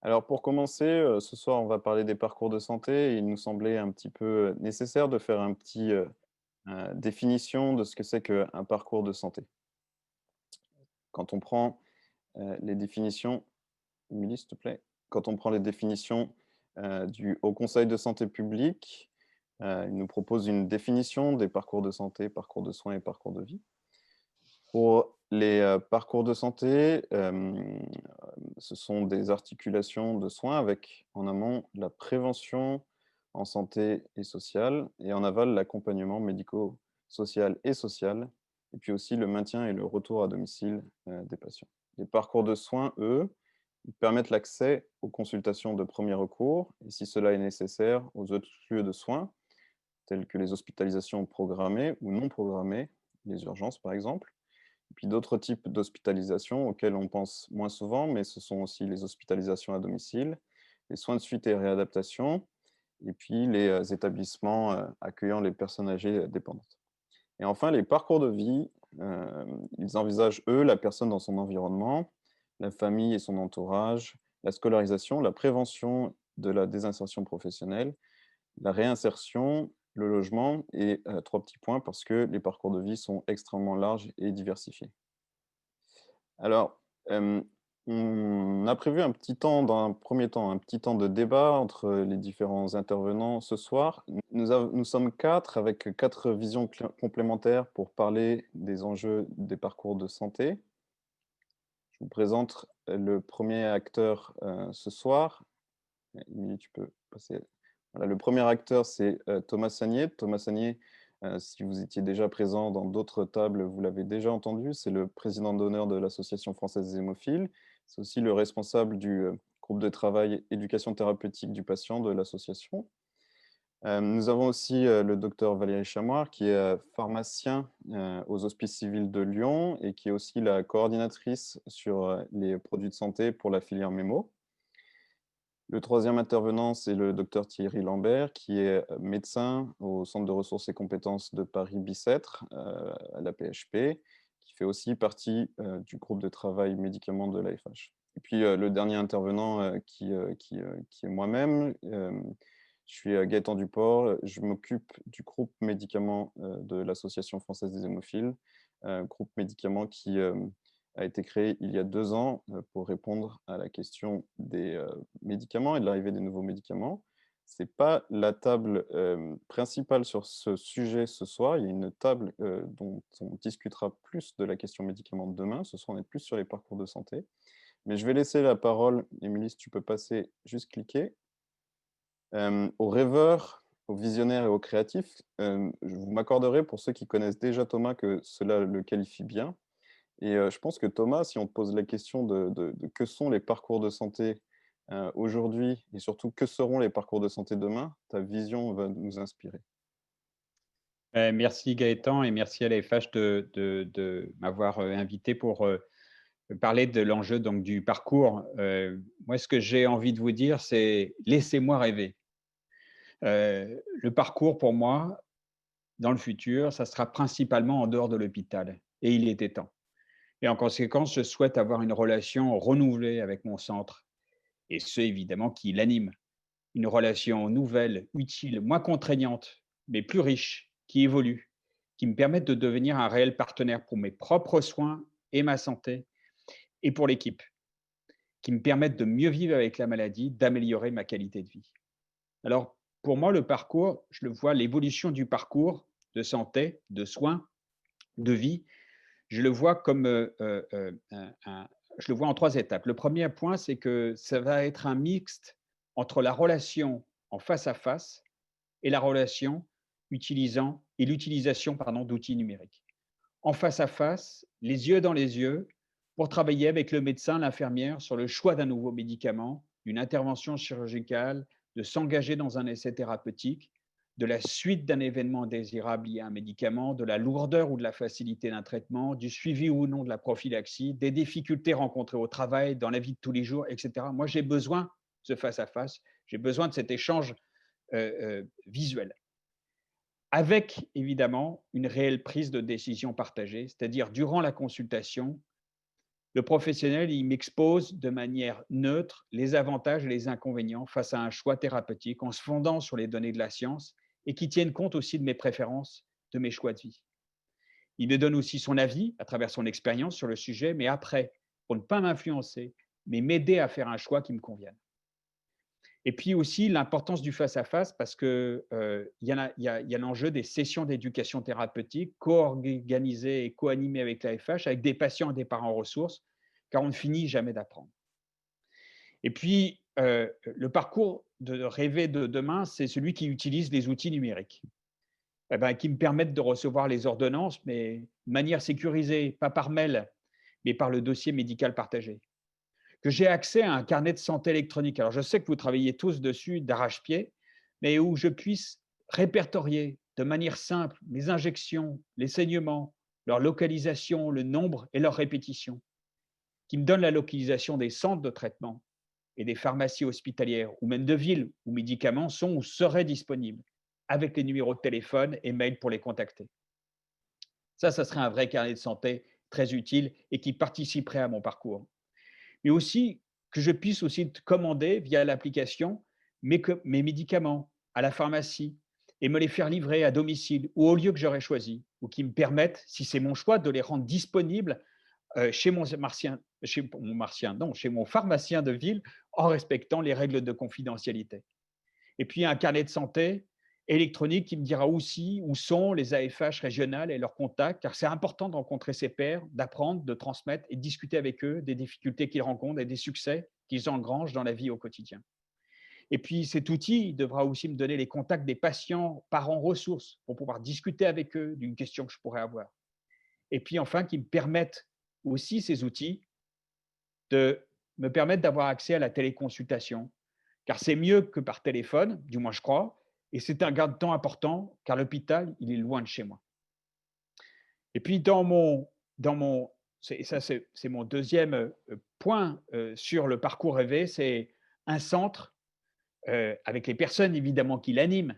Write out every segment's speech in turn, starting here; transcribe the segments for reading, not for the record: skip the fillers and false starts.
Alors pour commencer, ce soir, on va parler des parcours de santé et il nous semblait un petit peu nécessaire de faire un petit, définition de ce que c'est qu'un parcours de santé. Quand on prend, les définitions Émilie, s'il te plaît. Quand on prend les définitions, du Haut Conseil de santé publique, il nous propose une définition des parcours de santé, parcours de soins et parcours de vie. Pour les, parcours de santé, ce sont des articulations de soins avec, en amont, la prévention en santé et sociale et en aval, l'accompagnement médico-social et social et puis aussi le maintien et le retour à domicile, des patients. Les parcours de soins, eux, ils permettent l'accès aux consultations de premier recours et si cela est nécessaire, aux autres lieux de soins, tels que les hospitalisations programmées ou non programmées, les urgences par exemple. Et puis d'autres types d'hospitalisation auxquels on pense moins souvent, mais ce sont aussi les hospitalisations à domicile, les soins de suite et réadaptation, et puis les établissements accueillant les personnes âgées dépendantes. Et enfin, les parcours de vie, ils envisagent, eux, la personne dans son environnement, la famille et son entourage, la scolarisation, la prévention de la désinsertion professionnelle, la réinsertion, le logement et 3 petits points parce que les parcours de vie sont extrêmement larges et diversifiés. Alors, on a prévu un petit temps, dans un premier temps, un petit temps de débat entre les différents intervenants ce soir. Nous sommes 4 avec 4 visions complémentaires pour parler des enjeux des parcours de santé. Je vous présente le premier acteur ce soir. Émilie, tu peux passer. Voilà, le premier acteur, c'est Thomas Sagnier. Thomas Sagnier, si vous étiez déjà présent dans d'autres tables, vous l'avez déjà entendu. C'est le président d'honneur de l'Association française des hémophiles. C'est aussi le responsable du groupe de travail éducation thérapeutique du patient de l'association. Nous avons aussi le docteur Valérie Chamoire, qui est pharmacien aux Hospices civils de Lyon et qui est aussi la coordinatrice sur les produits de santé pour la filière Mémo. Le troisième intervenant, c'est le docteur Thierry Lambert, qui est médecin au Centre de ressources et compétences de Paris-Bicêtre, à la PHP, qui fait aussi partie du groupe de travail médicaments de l'AFH. Et puis le dernier intervenant qui est moi-même, je suis Gaëtan Duport, je m'occupe du groupe médicaments de l'Association française des hémophiles, groupe médicaments qui a été créé il y a 2 ans pour répondre à la question des médicaments et de l'arrivée des nouveaux médicaments. Ce n'est pas la table principale sur ce sujet ce soir. Il y a une table dont on discutera plus de la question médicaments demain. Ce soir, on est plus sur les parcours de santé. Mais je vais laisser la parole, Émilie, si tu peux passer, juste cliquer, aux rêveurs, aux visionnaires et aux créatifs. Vous m'accorderez, pour ceux qui connaissent déjà Thomas, que cela le qualifie bien. Et je pense que Thomas, si on te pose la question de que sont les parcours de santé, aujourd'hui et surtout que seront les parcours de santé demain, ta vision va nous inspirer. Merci Gaëtan et merci à l'AFH de m'avoir, invité pour, parler de l'enjeu donc du parcours. Moi, ce que j'ai envie de vous dire, c'est: laissez-moi rêver. Le parcours pour moi, dans le futur, ça sera principalement en dehors de l'hôpital et il était temps et en conséquence, je souhaite avoir une relation renouvelée avec mon centre et ceux évidemment qui l'animent. Une relation nouvelle, utile, moins contraignante, mais plus riche, qui évolue, qui me permette de devenir un réel partenaire pour mes propres soins et ma santé et pour l'équipe, qui me permette de mieux vivre avec la maladie, d'améliorer ma qualité de vie. Alors, pour moi, le parcours, je le vois, l'évolution du parcours de santé, de soins, de vie, je le vois comme je le vois en 3 étapes. Le premier point, c'est que ça va être un mixte entre la relation en face à face et la relation utilisant et l'utilisation pardon d'outils numériques. En face à face, les yeux dans les yeux, pour travailler avec le médecin, l'infirmière sur le choix d'un nouveau médicament, d'une intervention chirurgicale, de s'engager dans un essai thérapeutique, de la suite d'un événement désirable lié à un médicament, de la lourdeur ou de la facilité d'un traitement, du suivi ou non de la prophylaxie, des difficultés rencontrées au travail, dans la vie de tous les jours, etc. Moi, j'ai besoin de ce face à face, j'ai besoin de cet échange visuel, avec évidemment une réelle prise de décision partagée, c'est-à-dire durant la consultation, Le professionnel, il m'expose de manière neutre les avantages et les inconvénients face à un choix thérapeutique en se fondant sur les données de la science et qui tiennent compte aussi de mes préférences, de mes choix de vie. Il me donne aussi son avis à travers son expérience sur le sujet, mais après, pour ne pas m'influencer, mais m'aider à faire un choix qui me convienne. Et puis aussi l'importance du face-à-face parce que, il y a l'enjeu des sessions d'éducation thérapeutique co-organisées et co-animées avec l'AFH, avec des patients et des parents ressources, car on ne finit jamais d'apprendre. Et puis, le parcours de rêver de demain, c'est celui qui utilise les outils numériques, eh ben, qui me permettent de recevoir les ordonnances, mais de manière sécurisée, pas par mail, mais par le dossier médical partagé. Que j'ai accès à un carnet de santé électronique. Alors, je sais que vous travaillez tous dessus d'arrache-pied, mais où je puisse répertorier de manière simple mes injections, les saignements, leur localisation, le nombre et leur répétition, qui me donne la localisation des centres de traitement et des pharmacies hospitalières ou même de villes où médicaments sont ou seraient disponibles, avec les numéros de téléphone et mail pour les contacter. Ça serait un vrai carnet de santé très utile et qui participerait à mon parcours. Mais aussi que je puisse aussi commander via l'application mes médicaments à la pharmacie et me les faire livrer à domicile ou au lieu que j'aurais choisi, ou qui me permettent, si c'est mon choix, de les rendre disponibles chez mon pharmacien de ville en respectant les règles de confidentialité. Et puis un carnet de santé électronique qui me dira aussi où sont les AFH régionales et leurs contacts, car c'est important de rencontrer ses pairs, d'apprendre, de transmettre et de discuter avec eux des difficultés qu'ils rencontrent et des succès qu'ils engrangent dans la vie au quotidien. Et puis cet outil devra aussi me donner les contacts des patients, parents ressources, pour pouvoir discuter avec eux d'une question que je pourrais avoir. Et puis enfin, qui me permettent aussi ces outils de me permettre d'avoir accès à la téléconsultation, car c'est mieux que par téléphone, du moins je crois, et c'est un gain de temps important, car l'hôpital, il est loin de chez moi. Et puis dans mon c'est mon deuxième point sur le parcours rêvé, c'est un centre avec les personnes évidemment qui l'animent,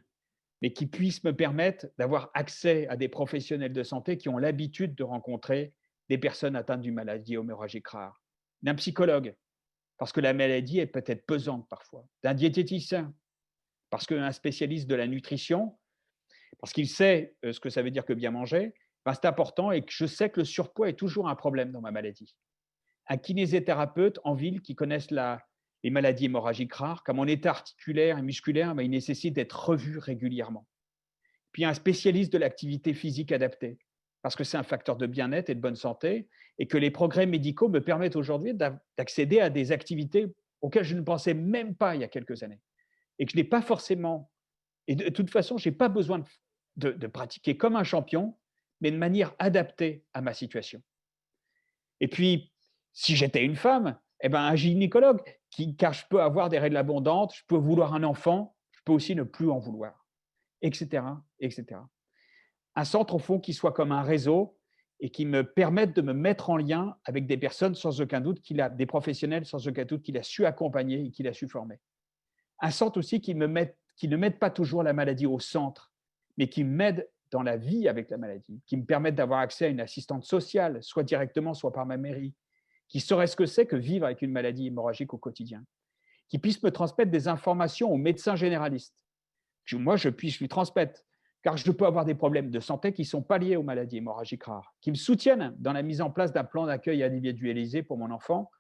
mais qui puisse me permettre d'avoir accès à des professionnels de santé qui ont l'habitude de rencontrer des personnes atteintes d'une maladie hémorragique rare, d'un psychologue, parce que la maladie est peut-être pesante parfois, d'un diététicien, parce qu'un spécialiste de la nutrition, parce qu'il sait ce que ça veut dire que bien manger, ben, c'est important et que je sais que le surpoids est toujours un problème dans ma maladie. Un kinésithérapeute en ville qui connaisse les maladies hémorragiques rares, car mon état articulaire et musculaire, ben, il nécessite d'être revu régulièrement. Puis un spécialiste de l'activité physique adaptée, parce que c'est un facteur de bien-être et de bonne santé, et que les progrès médicaux me permettent aujourd'hui d'accéder à des activités auxquelles je ne pensais même pas il y a quelques années, et que je n'ai pas forcément, et de toute façon, je n'ai pas besoin de pratiquer comme un champion, mais de manière adaptée à ma situation. Et puis, si j'étais une femme, eh ben, un gynécologue, car je peux avoir des règles abondantes, je peux vouloir un enfant, je peux aussi ne plus en vouloir, etc., etc. Un centre, au fond, qui soit comme un réseau et qui me permette de me mettre en lien avec des personnes sans aucun doute des professionnels sans aucun doute qu'il a su accompagner et qu'il a su former. Un centre aussi qui ne mette pas toujours la maladie au centre, mais qui m'aide dans la vie avec la maladie, qui me permette d'avoir accès à une assistante sociale, soit directement, soit par ma mairie, qui saurait ce que c'est que vivre avec une maladie hémorragique au quotidien, qui puisse me transmettre des informations aux médecins généralistes, que moi je puisse lui transmettre, car je peux avoir des problèmes de santé qui ne sont pas liés aux maladies hémorragiques rares, qui me soutiennent dans la mise en place d'un plan d'accueil individualisé pour mon enfant,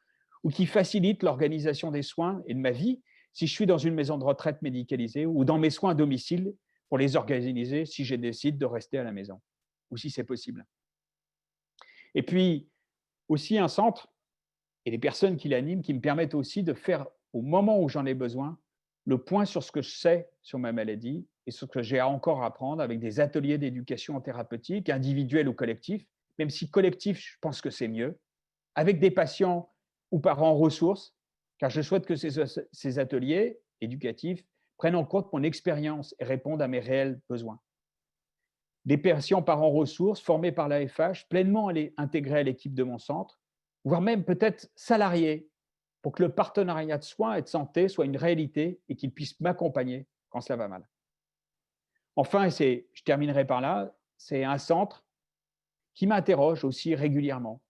ou qui facilitent l'organisation des soins et de ma vie si je suis dans une maison de retraite médicalisée ou dans mes soins à domicile pour les organiser si je décide de rester à la maison, ou si c'est possible. Et puis, aussi un centre et les personnes qui l'animent qui me permettent aussi de faire, au moment où j'en ai besoin, le point sur ce que je sais sur ma maladie et ce que j'ai encore à apprendre avec des ateliers d'éducation thérapeutique, individuels ou collectifs, même si collectif, je pense que c'est mieux, avec des patients ou parents ressources, car je souhaite que ces ateliers éducatifs prennent en compte mon expérience et répondent à mes réels besoins. Des patients parents ressources formés par l'AFH, pleinement intégrés à l'équipe de mon centre, voire même peut-être salariés, pour que le partenariat de soins et de santé soit une réalité et qu'ils puissent m'accompagner quand cela va mal. Enfin, je terminerai par là, c'est un centre qui m'interroge aussi régulièrement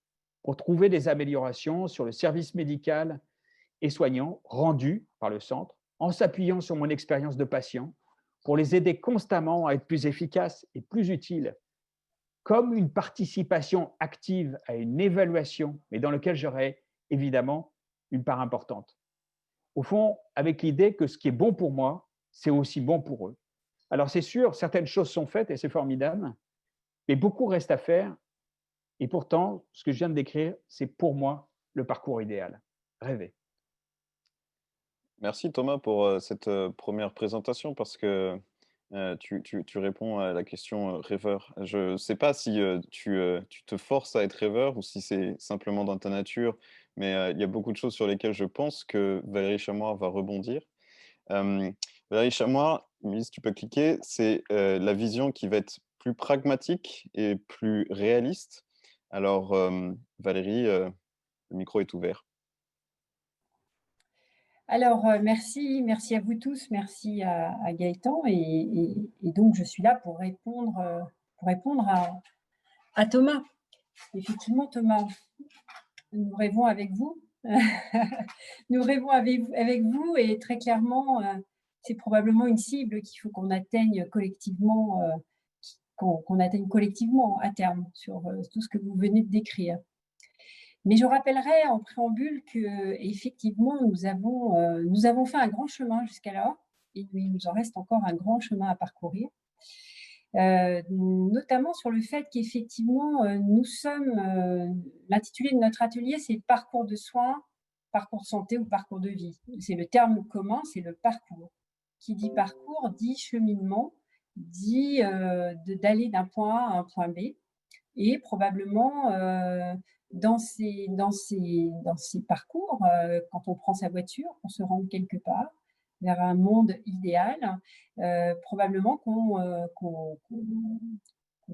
pour trouver des améliorations sur le service médical et soignant rendu par le centre, en s'appuyant sur mon expérience de patient, pour les aider constamment à être plus efficaces et plus utiles, comme une participation active à une évaluation, mais dans laquelle j'aurais évidemment une part importante. Au fond, avec l'idée que ce qui est bon pour moi, c'est aussi bon pour eux. Alors c'est sûr, certaines choses sont faites et c'est formidable, mais beaucoup reste à faire. Et pourtant, ce que je viens de décrire, c'est pour moi le parcours idéal. Rêver. Merci Thomas pour cette première présentation parce que tu réponds à la question rêveur. Je ne sais pas si tu te forces à être rêveur ou si c'est simplement dans ta nature, mais il y a beaucoup de choses sur lesquelles je pense que Valérie Chamois va rebondir. Euh, Valérie Chamois, si tu peux cliquer, c'est la vision qui va être plus pragmatique et plus réaliste. Alors, Valérie, le micro est ouvert. Alors, merci à vous tous, merci à Gaëtan. Et donc, je suis là pour répondre à Thomas. Effectivement, Thomas, nous rêvons avec vous. Nous rêvons avec vous et très clairement, c'est probablement une cible qu'il faut qu'on atteigne collectivement, qu'on atteigne collectivement à terme sur tout ce que vous venez de décrire. Mais je rappellerai en préambule qu'effectivement, nous avons fait un grand chemin jusqu'alors et il nous en reste encore un grand chemin à parcourir, notamment sur le fait qu'effectivement, l'intitulé de notre atelier, c'est parcours de soins, parcours de santé ou parcours de vie. C'est le terme commun, c'est le parcours. Qui dit parcours dit cheminement, dit d'aller d'un point A à un point B. Et probablement, dans ces parcours, quand on prend sa voiture, on se rend quelque part vers un monde idéal, probablement qu'on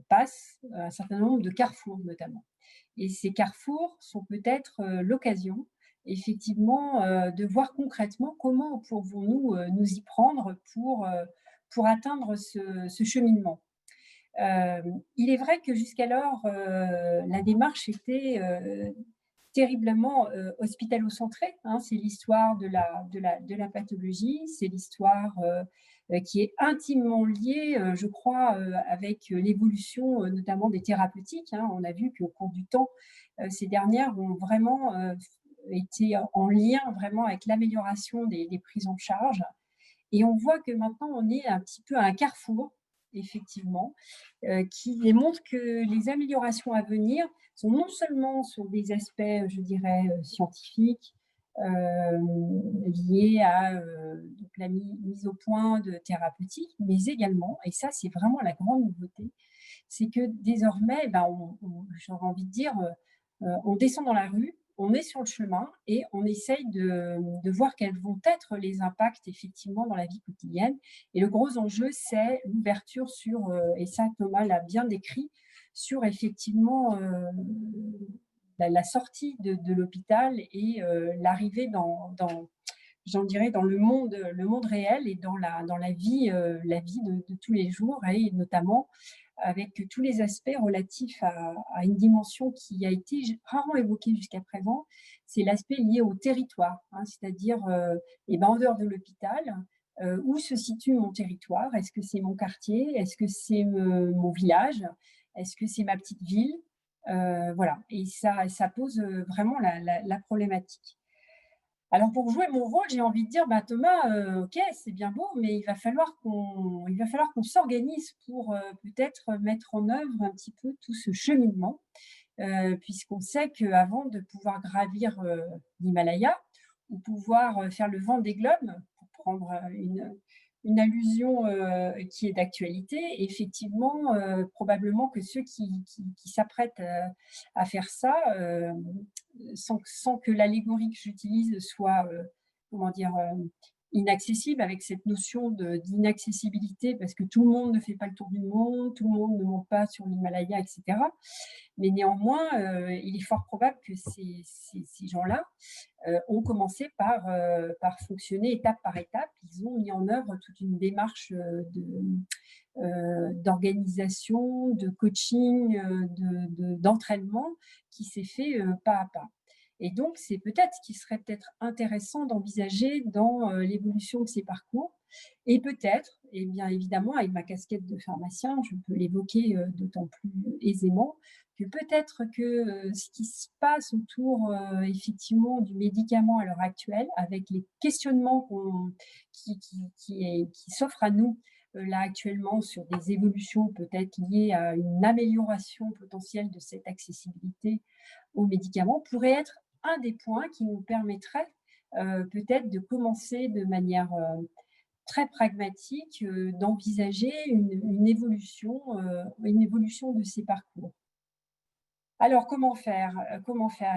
passe un certain nombre de carrefours notamment. Et ces carrefours sont peut-être l'occasion, effectivement, de voir concrètement comment pouvons-nous nous y prendre pour atteindre ce cheminement. Il est vrai que jusqu'alors, la démarche était terriblement hospitalo-centrée. Hein. C'est l'histoire de la pathologie, c'est l'histoire qui est intimement liée, je crois, avec l'évolution notamment des thérapeutiques. Hein. On a vu qu'au cours du temps, ces dernières ont vraiment été en lien vraiment avec l'amélioration des prises en charge. Et on voit que maintenant, on est un petit peu à un carrefour, effectivement, qui démontre que les améliorations à venir sont non seulement sur des aspects, je dirais, scientifiques, liés à donc la mise au point de thérapeutiques, mais également, et ça c'est vraiment la grande nouveauté, c'est que désormais, j'aurais envie de dire, on descend dans la rue, on est sur le chemin et on essaye de voir quels vont être les impacts effectivement dans la vie quotidienne. Et le gros enjeu, c'est l'ouverture sur, et ça Thomas l'a bien décrit, sur effectivement la sortie de l'hôpital et l'arrivée j'en dirais, dans le monde réel et dans la vie de tous les jours, et notamment avec tous les aspects relatifs à une dimension qui a été rarement évoquée jusqu'à présent, c'est l'aspect lié au territoire, hein, c'est-à-dire en dehors de l'hôpital, où se situe mon territoire? Est-ce que c'est mon quartier? Est-ce que c'est mon village? Est-ce que c'est ma petite ville? Voilà, et ça pose vraiment la problématique. Alors pour jouer mon rôle, j'ai envie de dire, Thomas, ok, c'est bien beau, mais il va falloir qu'on s'organise pour peut-être mettre en œuvre un petit peu tout ce cheminement, puisqu'on sait qu'avant de pouvoir gravir l'Himalaya ou pouvoir faire le vent des globes, pour prendre une allusion qui est d'actualité, effectivement, probablement que ceux qui s'apprêtent à faire ça, sans que l'allégorie que j'utilise soit, comment dire, inaccessible, avec cette notion d'inaccessibilité, parce que tout le monde ne fait pas le tour du monde, tout le monde ne monte pas sur l'Himalaya, etc. Mais néanmoins, il est fort probable que ces gens-là ont commencé par fonctionner étape par étape. Ils ont mis en œuvre toute une démarche d'organisation, de coaching, d'entraînement qui s'est fait pas à pas. Et donc, c'est peut-être ce qui serait peut-être intéressant d'envisager dans l'évolution de ces parcours. Et peut-être, et bien évidemment, avec ma casquette de pharmacien, je peux l'évoquer d'autant plus aisément, que peut-être que ce qui se passe autour effectivement du médicament à l'heure actuelle, avec les questionnements qui s'offrent à nous là actuellement sur des évolutions peut-être liées à une amélioration potentielle de cette accessibilité aux médicaments, pourrait être un des points qui nous permettrait peut-être de commencer de manière très pragmatique d'envisager une évolution de ces parcours. Alors, comment faire?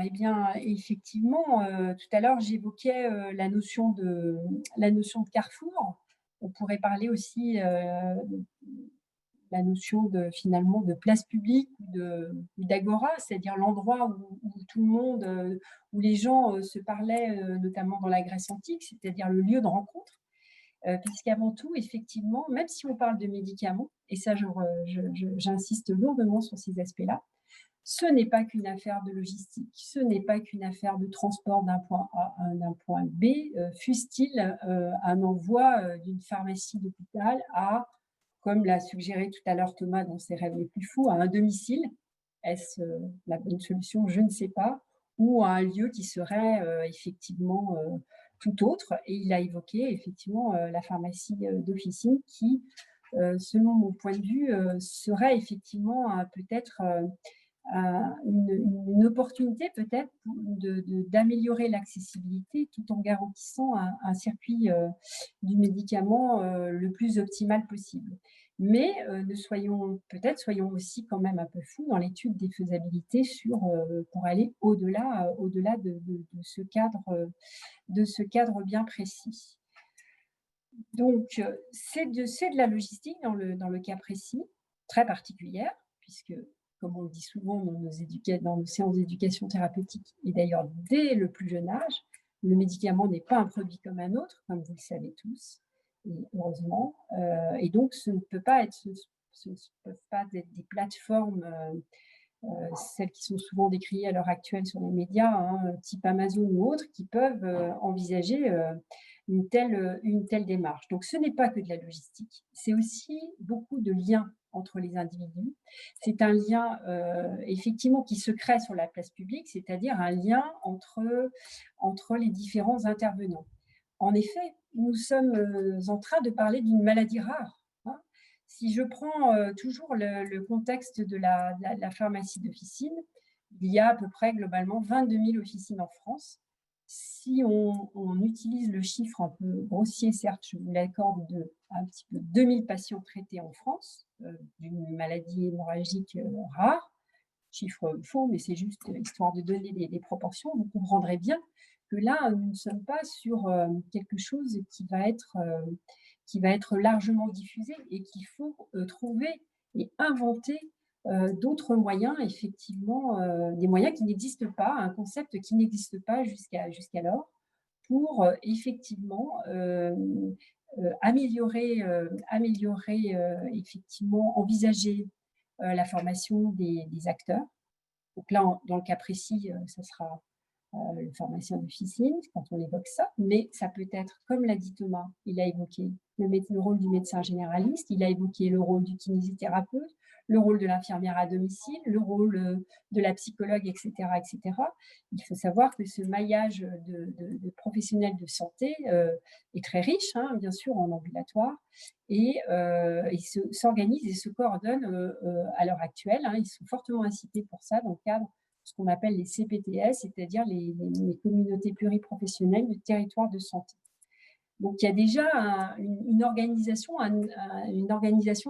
Eh bien, effectivement, tout à l'heure, j'évoquais la notion de carrefour. On pourrait parler aussi la notion finalement de place publique ou d'agora, c'est-à-dire l'endroit où tout le monde, où les gens se parlaient, notamment dans la Grèce antique, c'est-à-dire le lieu de rencontre. Puisqu'avant tout, effectivement, même si on parle de médicaments, et ça, j'insiste lourdement sur ces aspects-là, ce n'est pas qu'une affaire de logistique, ce n'est pas qu'une affaire de transport d'un point A à un point B, fût-il un envoi d'une pharmacie d'hôpital à, comme l'a suggéré tout à l'heure Thomas dans ses rêves les plus fous, à un domicile. Est-ce la bonne solution? Je ne sais pas. Ou à un lieu qui serait effectivement tout autre. Et il a évoqué effectivement la pharmacie d'officine qui, selon mon point de vue, serait effectivement peut-être une opportunité peut-être d'améliorer l'accessibilité tout en garantissant un circuit du médicament le plus optimal possible. Mais soyons aussi quand même un peu fous dans l'étude des faisabilités pour aller au-delà de ce cadre bien précis. Donc, c'est de la logistique dans le cas précis, très particulière, puisque, comme on le dit souvent dans nos séances d'éducation thérapeutique, et d'ailleurs dès le plus jeune âge, le médicament n'est pas un produit comme un autre, comme vous le savez tous, et heureusement. Et donc, ce ne peuvent pas être des plateformes, celles qui sont souvent décriées à l'heure actuelle sur les médias, hein, type Amazon ou autres, qui peuvent envisager une telle démarche. Donc, ce n'est pas que de la logistique, c'est aussi beaucoup de liens entre les individus. C'est un lien effectivement qui se crée sur la place publique, c'est-à-dire un lien entre les différents intervenants. En effet, nous sommes en train de parler d'une maladie rare. Si je prends toujours le contexte de la pharmacie d'officine, il y a à peu près globalement 22 000 officines en France. Si on utilise le chiffre un peu grossier, certes, je vous l'accorde, de un petit peu 2000 patients traités en France d'une maladie hémorragique rare, chiffre faux, mais c'est juste histoire de donner des proportions, vous comprendrez bien que là, nous ne sommes pas sur quelque chose qui va être largement diffusé et qu'il faut trouver et inventer d'autres moyens, effectivement, des moyens qui n'existent pas, un concept qui n'existe pas jusqu'alors, pour effectivement améliorer, effectivement, envisager la formation des acteurs. Donc là, dans le cas précis, ça sera le pharmacien d'officine, quand on évoque ça, mais ça peut être, comme l'a dit Thomas, il a évoqué le rôle du médecin généraliste, il a évoqué le rôle du kinésithérapeute, le rôle de l'infirmière à domicile, le rôle de la psychologue, etc., etc. Il faut savoir que ce maillage de professionnels de santé est très riche, hein, bien sûr, en ambulatoire, et s'organise et se coordonne à l'heure actuelle. Hein, ils sont fortement incités pour ça dans le cadre ce qu'on appelle les CPTS, c'est-à-dire les communautés pluriprofessionnelles du territoire de santé. Donc, il y a déjà une organisation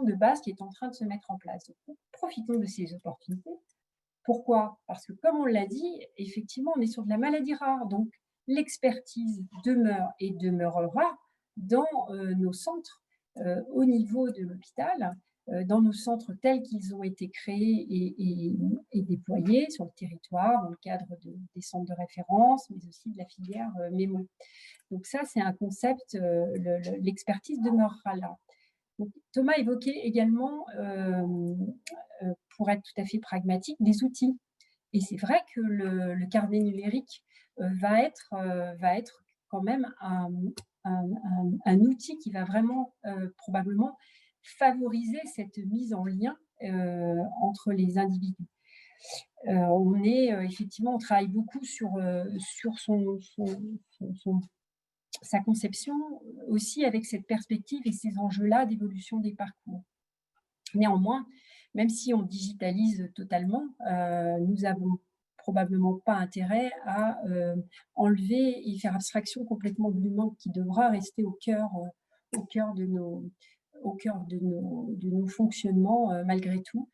de base qui est en train de se mettre en place. Donc, profitons de ces opportunités. Pourquoi? Parce que, comme on l'a dit, effectivement, on est sur de la maladie rare. Donc, l'expertise demeure et demeurera dans nos centres au niveau de l'hôpital, dans nos centres tels qu'ils ont été créés et déployés sur le territoire dans le cadre des centres de référence, mais aussi de la filière mémo. Donc ça, c'est un concept, l'expertise demeurera là. Donc, Thomas évoquait également, pour être tout à fait pragmatique, des outils. Et c'est vrai que le carnet numérique va être quand même un outil qui va vraiment probablement favoriser cette mise en lien entre les individus. Effectivement, on travaille beaucoup sur sa conception, aussi avec cette perspective et ces enjeux-là d'évolution des parcours. Néanmoins, même si on digitalise totalement, nous n'avons probablement pas intérêt à enlever et faire abstraction complètement de l'humain qui devra rester au cœur de nos fonctionnements malgré tout,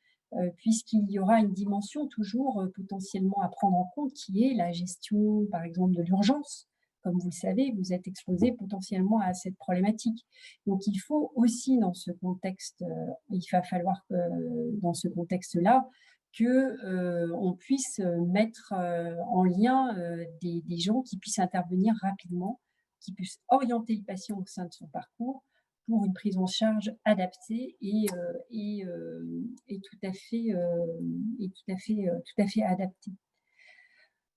puisqu'il y aura une dimension toujours potentiellement à prendre en compte qui est la gestion, par exemple, de l'urgence. Comme vous le savez, vous êtes exposé potentiellement à cette problématique. Donc, il faut aussi, dans ce contexte, il va falloir dans ce contexte-là, qu'on puisse mettre en lien des gens qui puissent intervenir rapidement, qui puissent orienter le patient au sein de son parcours pour une prise en charge adaptée et tout à fait adaptée.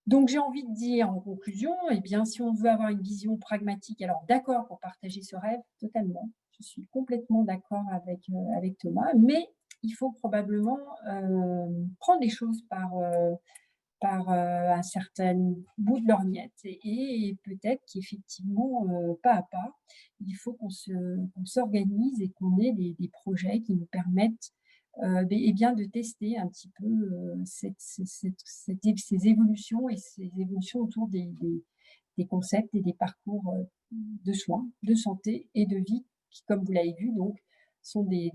Donc, j'ai envie de dire en conclusion, eh bien, si on veut avoir une vision pragmatique, alors d'accord pour partager ce rêve, totalement. Je suis complètement d'accord avec Thomas, mais il faut probablement prendre les choses par un certain bout de lorgnette et peut-être qu'effectivement, pas à pas, il faut qu'on s'organise et qu'on ait des projets qui nous permettent et bien de tester un petit peu ces évolutions et ces évolutions autour des concepts et des parcours de soins, de santé et de vie qui, comme vous l'avez vu, donc, sont des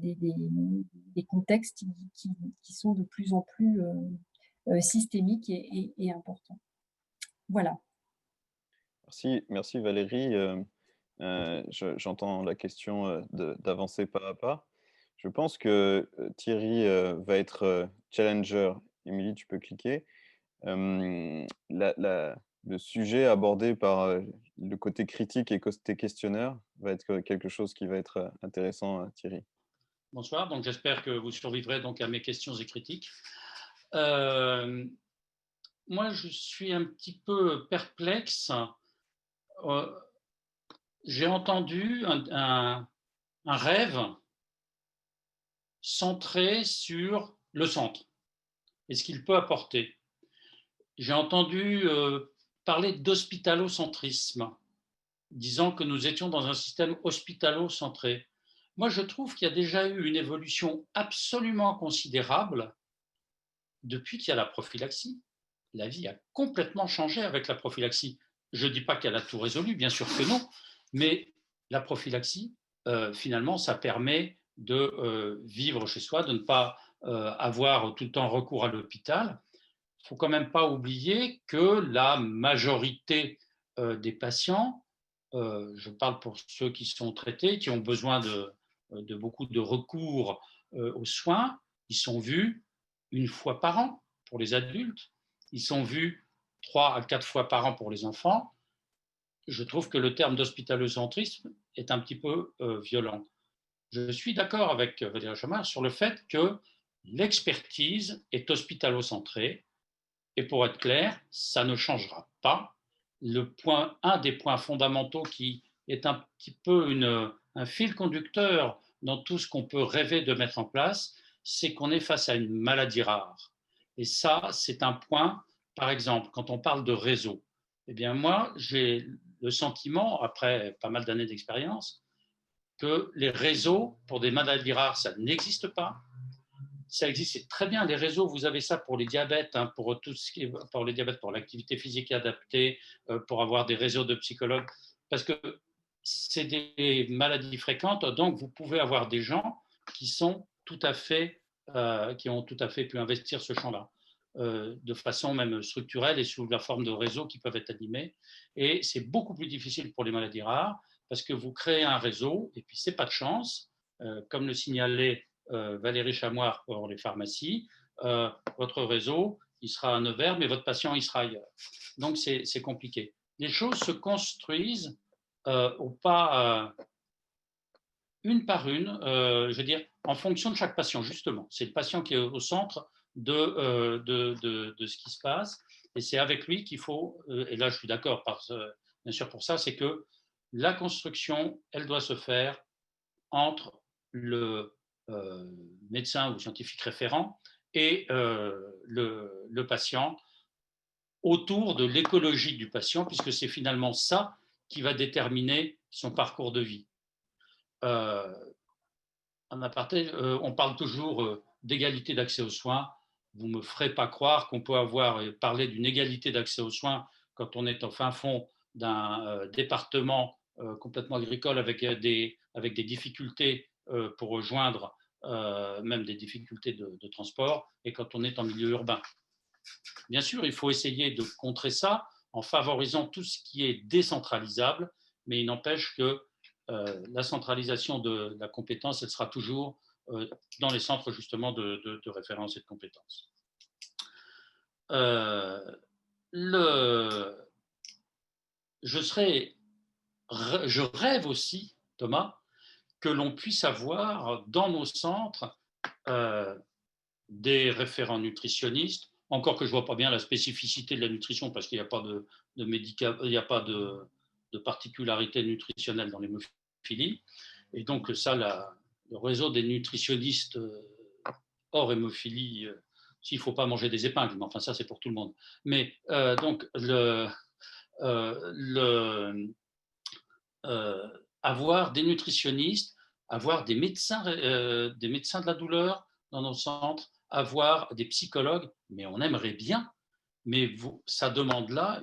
contextes qui sont de plus en plus systémiques et importants. Voilà. Merci Valérie. J'entends la question d'avancer pas à pas. Je pense que Thierry va être challenger. Émilie, tu peux cliquer. Le sujet abordé par le côté critique et côté questionneur va être quelque chose qui va être intéressant, Thierry. Bonsoir, donc j'espère que vous survivrez donc à mes questions et critiques. Moi, je suis un petit peu perplexe. J'ai entendu un rêve centré sur le centre et ce qu'il peut apporter. J'ai entendu parler d'hospitalocentrisme, disant que nous étions dans un système hospitalo-centré. Moi, je trouve qu'il y a déjà eu une évolution absolument considérable depuis qu'il y a la prophylaxie. La vie a complètement changé avec la prophylaxie. Je ne dis pas qu'elle a tout résolu, bien sûr que non, mais la prophylaxie, finalement, ça permet de vivre chez soi, de ne pas avoir tout le temps recours à l'hôpital. Il ne faut quand même pas oublier que la majorité des patients, je parle pour ceux qui sont traités, qui ont besoin de beaucoup de recours aux soins, ils sont vus une fois par an pour les adultes, ils sont vus 3 à 4 fois par an pour les enfants. Je trouve que le terme d'hospitalocentrisme est un petit peu violent. Je suis d'accord avec Valérie Chamard sur le fait que l'expertise est hospitalocentrée et pour être clair, ça ne changera pas. Un des points fondamentaux qui est un petit peu un fil conducteur dans tout ce qu'on peut rêver de mettre en place, c'est qu'on est face à une maladie rare. Et ça, c'est un point, par exemple, quand on parle de réseau, eh bien moi, j'ai le sentiment, après pas mal d'années d'expérience, que les réseaux pour des maladies rares, ça n'existe pas. Ça existe, c'est très bien. Les réseaux, vous avez ça pour les diabètes, hein, pour tout ce qui est pour les diabètes, pour l'activité physique adaptée, pour avoir des réseaux de psychologues, parce que c'est des maladies fréquentes. Donc, vous pouvez avoir des gens qui sont tout à fait, qui ont tout à fait pu investir ce champ-là, de façon même structurelle et sous la forme de réseaux qui peuvent être animés. Et c'est beaucoup plus difficile pour les maladies rares. parce que vous créez un réseau, et puis c'est pas de chance, comme le signalait Valérie Chamoire pour les pharmacies, votre réseau, il sera à Nevers, mais votre patient, il sera ailleurs. Donc, c'est compliqué. Les choses se construisent au pas, une par une, je veux dire, en fonction de chaque patient, justement. C'est le patient qui est au centre de ce qui se passe, et c'est avec lui qu'il faut, et là je suis d'accord bien sûr pour ça, c'est que la construction, elle doit se faire entre le médecin ou scientifique référent et le patient, autour de l'écologie du patient, puisque c'est finalement ça qui va déterminer son parcours de vie. En aparté, on parle toujours d'égalité d'accès aux soins. Vous ne me ferez pas croire qu'on peut parler d'une égalité d'accès aux soins quand on est au fin fond d'un département complètement agricole avec des difficultés pour rejoindre, même des difficultés de transport, et quand on est en milieu urbain. Bien sûr, il faut essayer de contrer ça en favorisant tout ce qui est décentralisable, mais il n'empêche que la centralisation de la compétence, elle sera toujours dans les centres justement de référence et de compétences. Je rêve aussi, Thomas, que l'on puisse avoir dans nos centres des référents nutritionnistes, encore que je ne vois pas bien la spécificité de la nutrition parce qu'il n'y a pas de médicaments, il n'y a pas de particularité nutritionnelle dans l'hémophilie. Et donc ça, le réseau des nutritionnistes hors hémophilie, s'il ne faut pas manger des épingles, mais enfin ça c'est pour tout le monde. Mais donc avoir des nutritionnistes, avoir des médecins de la douleur dans nos centres, avoir des psychologues, mais on aimerait bien, mais ça demande là,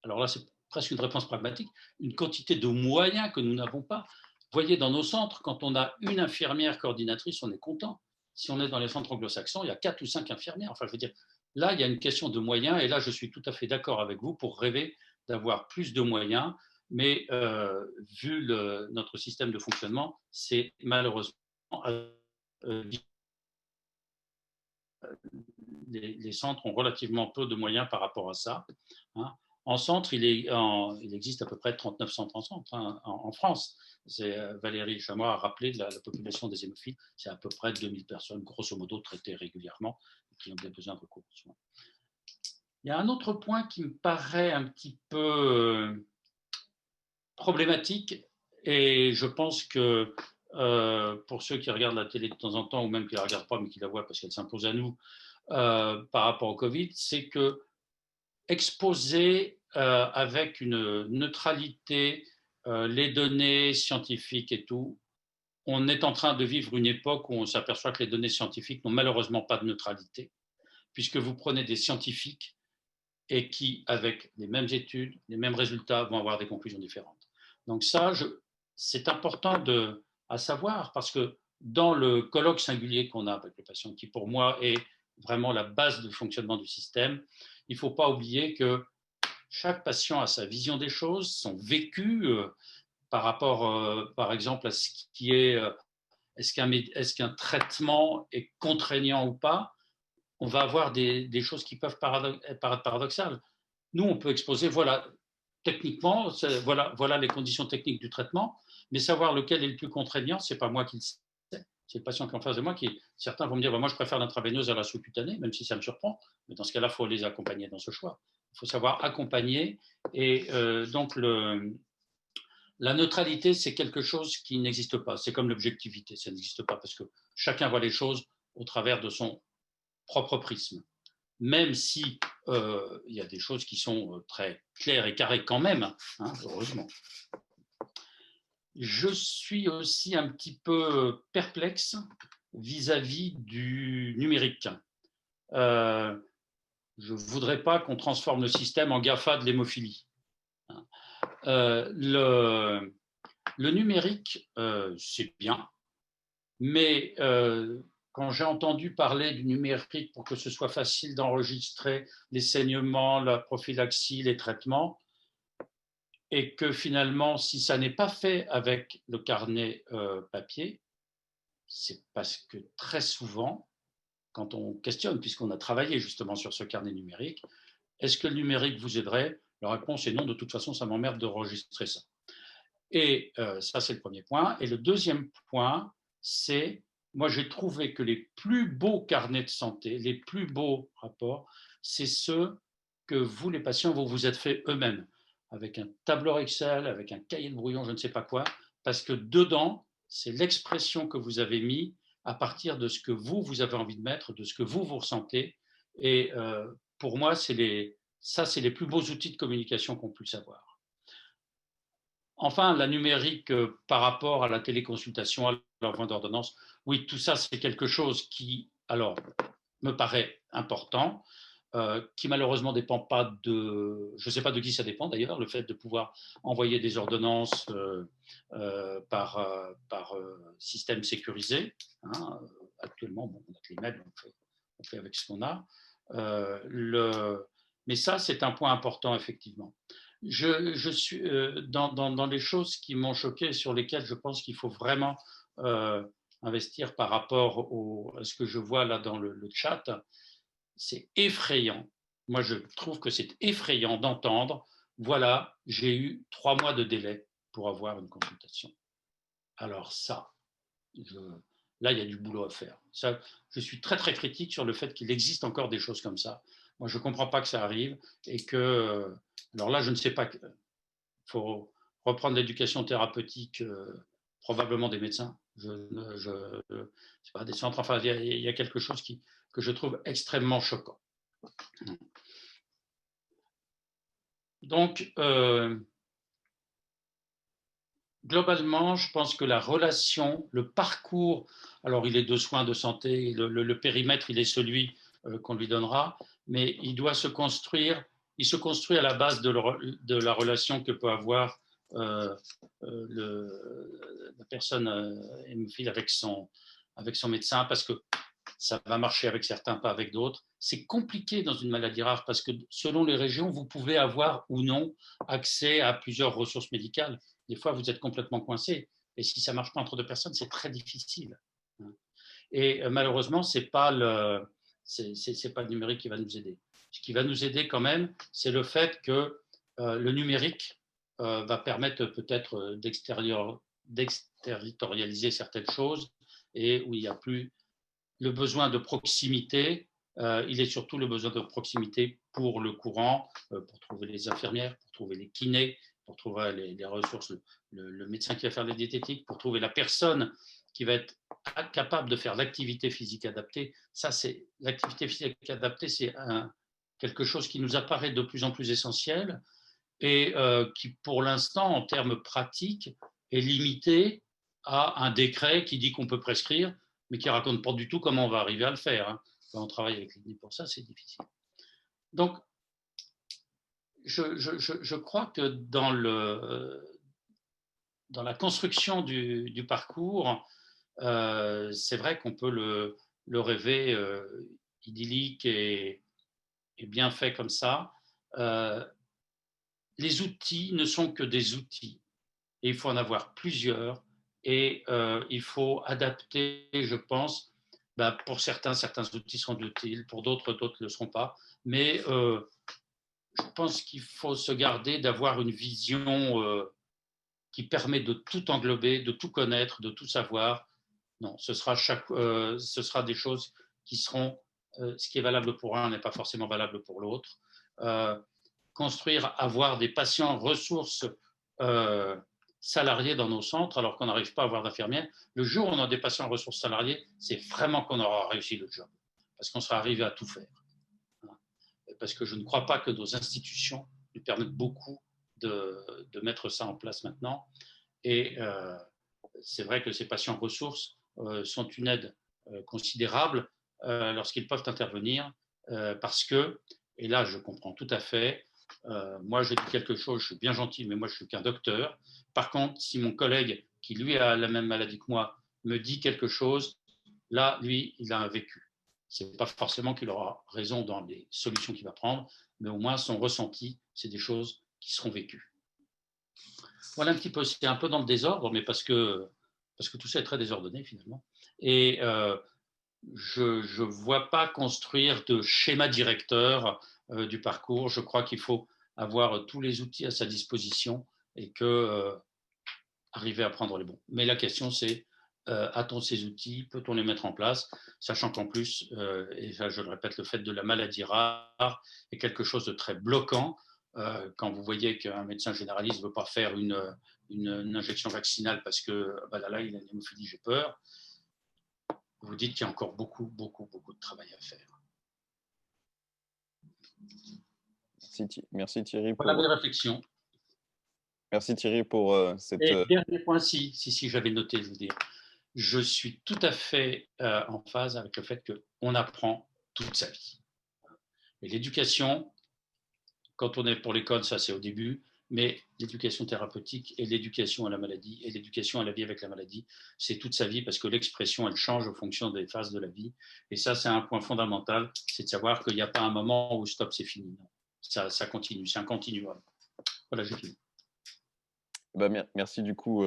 alors là c'est presque une réponse pragmatique, une quantité de moyens que nous n'avons pas. Vous voyez, dans nos centres, quand on a une infirmière coordinatrice, on est content. Si on est dans les centres anglo-saxons, il y a 4 ou 5 infirmières. Enfin, je veux dire, là, il y a une question de moyens, et là, je suis tout à fait d'accord avec vous pour rêver d'avoir plus de moyens, mais vu notre système de fonctionnement, c'est malheureusement les centres ont relativement peu de moyens par rapport à ça. Hein. En centre, il existe à peu près 39 centres en France. Valérie Chamois a rappelé la population des hémophiles, c'est à peu près 2000 personnes, grosso modo, traitées régulièrement, qui ont des besoins de recours aux soins. Il y a un autre point qui me paraît un petit peu problématique, et je pense que pour ceux qui regardent la télé de temps en temps, ou même qui ne la regardent pas, mais qui la voient parce qu'elle s'impose à nous par rapport au Covid, c'est que exposer avec une neutralité les données scientifiques et tout, on est en train de vivre une époque où on s'aperçoit que les données scientifiques n'ont malheureusement pas de neutralité, puisque vous prenez des scientifiques et qui, avec les mêmes études, les mêmes résultats, vont avoir des conclusions différentes. Donc ça, c'est important à savoir, parce que dans le colloque singulier qu'on a avec le patient, qui pour moi est vraiment la base du fonctionnement du système, il ne faut pas oublier que chaque patient a sa vision des choses, son vécu par rapport, par exemple, à ce qui est est-ce qu'un traitement est contraignant ou pas. On va avoir des choses qui peuvent paraître paradoxales. Nous, on peut exposer, voilà, techniquement, voilà les conditions techniques du traitement, mais savoir lequel est le plus contraignant, ce n'est pas moi qui le sais, c'est le patient qui est en face de moi. Certains vont me dire, moi je préfère l'intraveineuse à la sous-cutanée, même si ça me surprend, mais dans ce cas-là, il faut les accompagner dans ce choix. Il faut savoir accompagner, et donc la neutralité, c'est quelque chose qui n'existe pas. C'est comme l'objectivité, ça n'existe pas, parce que chacun voit les choses au travers de son propre prisme. Même si il y a des choses qui sont très claires et carrées quand même, hein, heureusement. Je suis aussi un petit peu perplexe vis-à-vis du numérique. Je ne voudrais pas qu'on transforme le système en GAFA de l'hémophilie. Le numérique, c'est bien, mais quand j'ai entendu parler du numérique pour que ce soit facile d'enregistrer les saignements, la prophylaxie, les traitements, et que finalement, si ça n'est pas fait avec le carnet papier, c'est parce que très souvent, quand on questionne, puisqu'on a travaillé justement sur ce carnet numérique, est-ce que le numérique vous aiderait? La réponse est non, de toute façon, ça m'emmerde d'enregistrer ça. Et ça, c'est le premier point. Et le deuxième point, c'est, moi, j'ai trouvé que les plus beaux carnets de santé, les plus beaux rapports, c'est ceux que vous, les patients, vous vous êtes fait eux-mêmes, avec un tableur Excel, avec un cahier de brouillon, je ne sais pas quoi, parce que dedans, c'est l'expression que vous avez mis à partir de ce que vous avez envie de mettre, de ce que vous ressentez. Et pour moi, c'est les plus beaux outils de communication qu'on puisse avoir. Enfin, la numérique par rapport à la téléconsultation, à l'envoi d'ordonnance, oui, tout ça, c'est quelque chose qui, alors, me paraît important, qui malheureusement ne dépend pas de... Je ne sais pas de qui ça dépend d'ailleurs, le fait de pouvoir envoyer des ordonnances par système sécurisé. Hein. Actuellement, bon, on a que les mails, on fait avec ce qu'on a. Mais ça, c'est un point important, effectivement. Je suis dans les choses qui m'ont choqué, sur lesquelles je pense qu'il faut vraiment investir par rapport à ce que je vois là dans le chat. C'est effrayant. Moi, je trouve que c'est effrayant d'entendre, voilà, j'ai eu 3 mois de délai pour avoir une consultation. Alors ça, là, il y a du boulot à faire. Ça, je suis très, très critique sur le fait qu'il existe encore des choses comme ça. Moi, je ne comprends pas que ça arrive et que... alors là, je ne sais pas... Il faut reprendre l'éducation thérapeutique, probablement des médecins. C'est pas des centres. Enfin, il y a quelque chose que je trouve extrêmement choquant. Donc, globalement, je pense que la relation, le parcours, alors il est de soins de santé, le périmètre, il est celui qu'on lui donnera, mais il doit se construire, il se construit à la base de la relation que peut avoir la personne hémophile avec son médecin, parce que ça va marcher avec certains, pas avec d'autres. C'est compliqué dans une maladie rare parce que selon les régions, vous pouvez avoir ou non accès à plusieurs ressources médicales. Des fois, vous êtes complètement coincé. Et si ça ne marche pas entre deux personnes, c'est très difficile. Et malheureusement, ce n'est pas le numérique qui va nous aider. Ce qui va nous aider quand même, c'est le fait que le numérique va permettre peut-être d'exterritorialiser certaines choses et où il n'y a plus le besoin de proximité, il est surtout le besoin de proximité pour le courant, pour trouver les infirmières, pour trouver les kinés, pour trouver les ressources, le médecin qui va faire les diététiques, pour trouver la personne qui va être capable de faire l'activité physique adaptée. Ça, c'est l'activité physique adaptée, c'est quelque chose qui nous apparaît de plus en plus essentiel et qui, pour l'instant, en termes pratiques, est limité à un décret qui dit qu'on peut prescrire, mais qui ne raconte pas du tout comment on va arriver à le faire. Hein. Quand on travaille avec l'INI pour ça, c'est difficile. Donc, je crois que dans la construction du parcours, c'est vrai qu'on peut le rêver idyllique et bien fait comme ça. Les outils ne sont que des outils et il faut en avoir plusieurs et il faut adapter, je pense. Pour certains outils seront utiles, pour d'autres ne le seront pas. Mais je pense qu'il faut se garder d'avoir une vision qui permet de tout englober, de tout connaître, de tout savoir. Non, ce sera des choses qui seront... ce qui est valable pour un n'est pas forcément valable pour l'autre. Construire, avoir des patients ressources salariés dans nos centres, alors qu'on n'arrive pas à avoir d'infirmières. Le jour où on a des patients ressources salariés, c'est vraiment qu'on aura réussi le job, parce qu'on sera arrivé à tout faire. Parce que je ne crois pas que nos institutions nous permettent beaucoup de mettre ça en place maintenant. Et c'est vrai que ces patients ressources sont une aide considérable lorsqu'ils peuvent intervenir, parce que, et là je comprends tout à fait, moi je dis quelque chose, je suis bien gentil, mais moi je suis qu'un docteur. Par contre, si mon collègue qui lui a la même maladie que moi me dit quelque chose, là lui il a un vécu. C'est pas forcément qu'il aura raison dans les solutions qu'il va prendre, mais au moins son ressenti, c'est des choses qui seront vécues. Voilà un petit peu, c'est un peu dans le désordre, mais parce que tout ça est très désordonné finalement. Et je ne vois pas construire de schéma directeur du parcours. Je crois qu'il faut avoir tous les outils à sa disposition et que arriver à prendre les bons. Mais la question, c'est a-t-on ces outils? Peut-on les mettre en place? Sachant qu'en plus, et ça, je le répète, le fait de la maladie rare est quelque chose de très bloquant. Quand vous voyez qu'un médecin généraliste ne veut pas faire une injection vaccinale parce que bah là, il a une hémophilie, j'ai peur, vous dites qu'il y a encore beaucoup, beaucoup, beaucoup de travail à faire. Merci Thierry Voilà mes pour, réflexions. merci Thierry pour cette… Et dernier point, si j'avais noté, je veux dire, je suis tout à fait en phase avec le fait qu'on apprend toute sa vie. Et l'éducation, quand on est pour l'école, ça c'est au début, mais l'éducation thérapeutique et l'éducation à la maladie et l'éducation à la vie avec la maladie, c'est toute sa vie parce que l'expression, elle change en fonction des phases de la vie. Et ça, c'est un point fondamental, c'est de savoir qu'il n'y a pas un moment où stop, c'est fini. Non. Ça continue, c'est un continuum. Voilà, j'ai fini. Bah, merci du coup,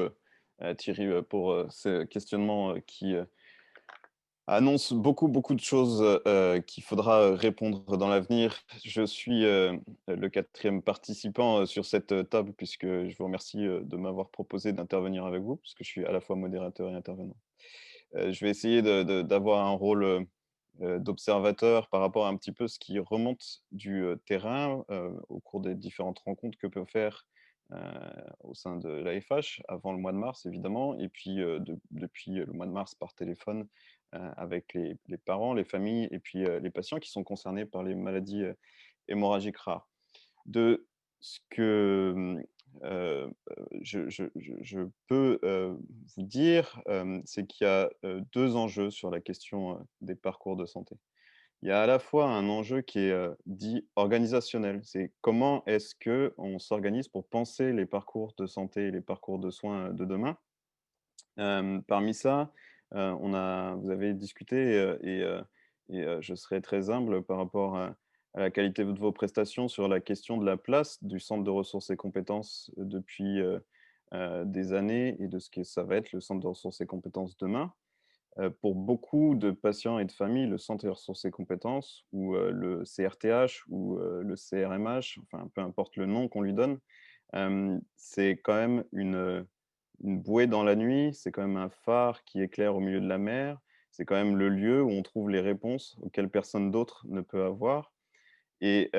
Thierry, pour ce questionnement qui annonce beaucoup, beaucoup de choses qu'il faudra répondre dans l'avenir. Je suis le quatrième participant sur cette table, puisque je vous remercie de m'avoir proposé d'intervenir avec vous, puisque je suis à la fois modérateur et intervenant. Je vais essayer d'avoir un rôle d'observateur par rapport à un petit peu ce qui remonte du terrain au cours des différentes rencontres que peut faire au sein de l'AFH, avant le mois de mars évidemment, et puis depuis le mois de mars par téléphone avec les parents, les familles et puis les patients qui sont concernés par les maladies hémorragiques rares. De ce que je peux vous dire, c'est qu'il y a deux enjeux sur la question des parcours de santé. Il y a à la fois un enjeu qui est dit organisationnel. C'est comment est-ce qu'on s'organise pour penser les parcours de santé et les parcours de soins de demain. Parmi ça, vous avez discuté je serai très humble par rapport à la qualité de vos prestations sur la question de la place du centre de ressources et compétences depuis des années et de ce que ça va être le centre de ressources et compétences demain. Pour beaucoup de patients et de familles, le centre de ressources et compétences ou le CRTH ou le CRMH, enfin peu importe le nom qu'on lui donne, c'est quand même une bouée dans la nuit, c'est quand même un phare qui éclaire au milieu de la mer, c'est quand même le lieu où on trouve les réponses auxquelles personne d'autre ne peut avoir. Et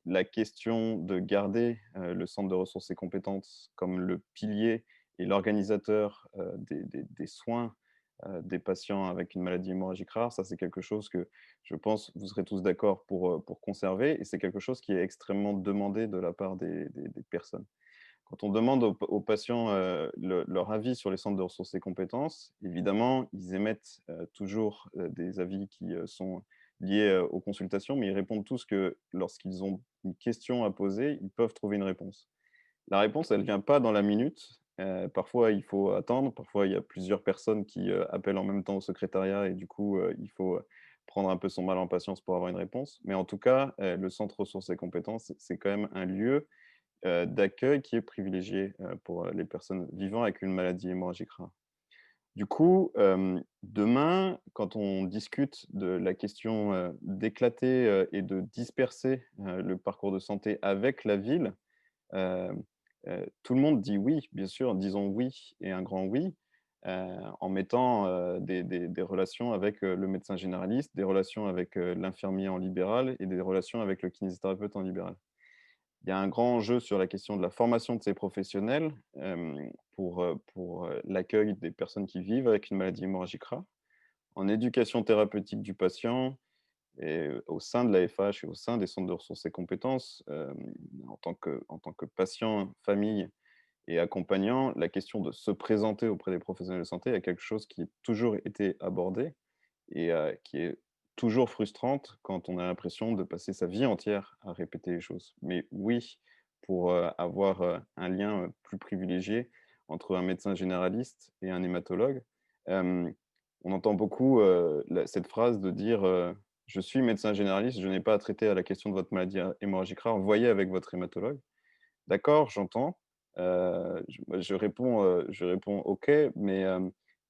la question de garder le centre de ressources et compétences comme le pilier et l'organisateur des soins des patients avec une maladie hémorragique rare, ça c'est quelque chose que je pense vous serez tous d'accord pour conserver, et c'est quelque chose qui est extrêmement demandé de la part des personnes. Quand on demande aux patients leur avis sur les centres de ressources et compétences, évidemment, ils émettent toujours des avis qui sont liés aux consultations, mais ils répondent tous que lorsqu'ils ont une question à poser, ils peuvent trouver une réponse. La réponse, elle ne vient pas dans la minute. Parfois, il faut attendre. Parfois, il y a plusieurs personnes qui appellent en même temps au secrétariat et du coup, il faut prendre un peu son mal en patience pour avoir une réponse. Mais en tout cas, le centre ressources et compétences, c'est quand même un lieu d'accueil qui est privilégié pour les personnes vivant avec une maladie hémorragique rare. Du coup, demain, quand on discute de la question d'éclater et de disperser le parcours de santé avec la ville, euh, tout le monde dit oui, bien sûr, disons oui et un grand oui, en mettant des relations avec le médecin généraliste, des relations avec l'infirmier en libéral et des relations avec le kinésithérapeute en libéral. Il y a un grand enjeu sur la question de la formation de ces professionnels pour l'accueil des personnes qui vivent avec une maladie hémorragique rare, en éducation thérapeutique du patient et au sein de l'AFH et au sein des centres de ressources et compétences, en tant que patient, famille et accompagnant, la question de se présenter auprès des professionnels de santé est quelque chose qui a toujours été abordé et qui est toujours frustrante quand on a l'impression de passer sa vie entière à répéter les choses. Mais oui, pour avoir un lien plus privilégié entre un médecin généraliste et un hématologue, euh, on entend beaucoup cette phrase de dire je suis médecin généraliste, je n'ai pas à traiter à la question de votre maladie hémorragique rare, voyez avec votre hématologue. D'accord, j'entends. je réponds OK, mais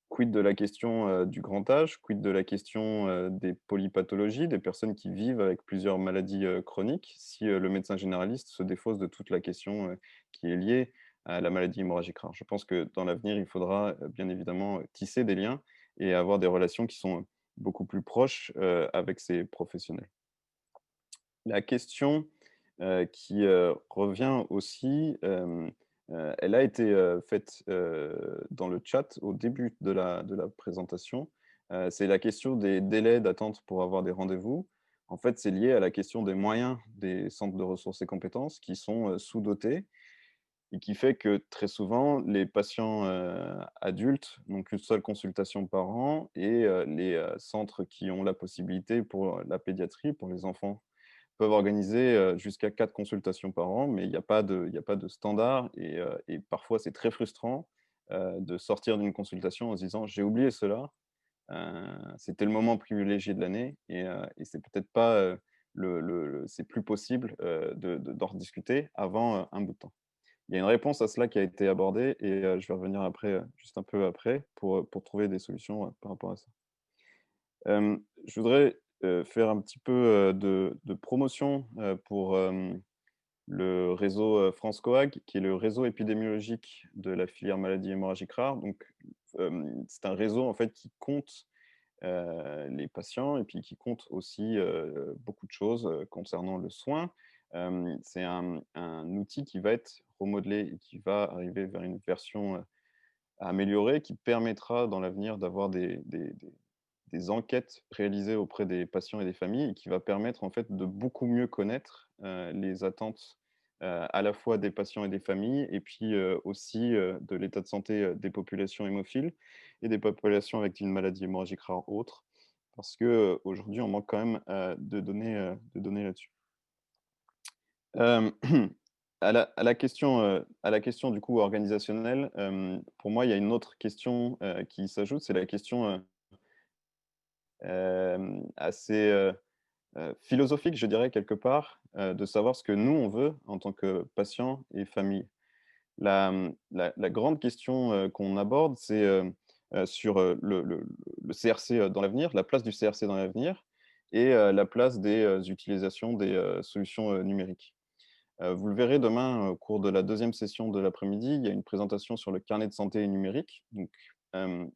quid de la question, du grand âge? Quid de la question, des polypathologies, des personnes qui vivent avec plusieurs maladies, chroniques? Si, le médecin généraliste se défausse de toute la question, qui est liée à la maladie hémorragique rare. Je pense que dans l'avenir, il faudra, bien évidemment, tisser des liens et avoir des relations qui sont beaucoup plus proches, avec ces professionnels. La question, qui, revient aussi, elle a été, faite, dans le chat au début de la présentation. C'est la question des délais d'attente pour avoir des rendez-vous. En fait, c'est lié à la question des moyens des centres de ressources et compétences qui sont, sous-dotés et qui fait que très souvent, les patients, adultes n'ont qu'une seule consultation par an et les, centres qui ont la possibilité pour la pédiatrie, pour les enfants peuvent organiser, jusqu'à 4 consultations par an, mais il y a pas de standard et parfois c'est très frustrant, de sortir d'une consultation en se disant: «J'ai oublié cela, c'était le moment privilégié de l'année et c'est peut-être pas, c'est plus possible, d'en rediscuter avant, un bout de temps». Il y a une réponse à cela qui a été abordée et je vais revenir après, juste un peu après pour trouver des solutions, par rapport à ça. Je voudrais, faire un petit peu, de promotion, pour, le réseau, France Coag, qui est le réseau épidémiologique de la filière maladie hémorragique rare. Donc, c'est un réseau, en fait, qui compte, les patients et puis qui compte aussi, beaucoup de choses, concernant le soin. C'est un outil qui va être remodelé et qui va arriver vers une version, améliorée qui permettra dans l'avenir d'avoir des enquêtes réalisées auprès des patients et des familles et qui va permettre en fait de beaucoup mieux connaître, les attentes, à la fois des patients et des familles et puis, aussi, de l'état de santé, des populations hémophiles et des populations avec une maladie hémorragique rare autre. Parce que, aujourd'hui on manque quand même, de données là-dessus. Hem, à la question du coup organisationnelle, pour moi il y a une autre question, qui s'ajoute, c'est la question, assez, philosophique, je dirais quelque part, de savoir ce que nous on veut en tant que patients et famille. La grande question, qu'on aborde, c'est, sur, le CRC, dans l'avenir, la place du CRC dans l'avenir et la place des, utilisations des, solutions, numériques. Vous le verrez demain au cours de la deuxième session de l'après-midi, il y a une présentation sur le carnet de santé numérique. Donc,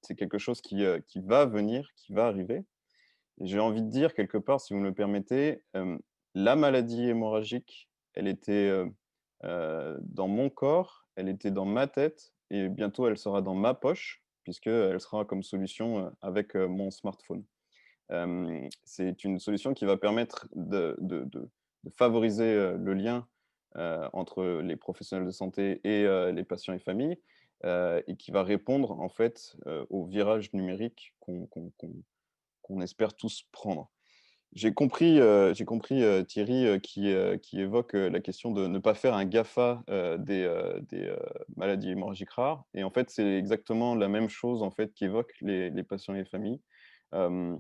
c'est quelque chose qui va venir, qui va arriver. Et j'ai envie de dire quelque part, si vous me le permettez, la maladie hémorragique, elle était, dans mon corps, elle était dans ma tête et bientôt elle sera dans ma poche puisqu'elle sera comme solution, avec, mon smartphone. C'est une solution qui va permettre de favoriser, le lien, entre les professionnels de santé et les patients et familles, et qui va répondre en fait, au virage numérique qu'on espère tous prendre. J'ai compris, Thierry, qui évoque, la question de ne pas faire un GAFA, des maladies hémorragiques rares et en fait, c'est exactement la même chose, en fait, qu'évoquent les patients et les familles. Hem,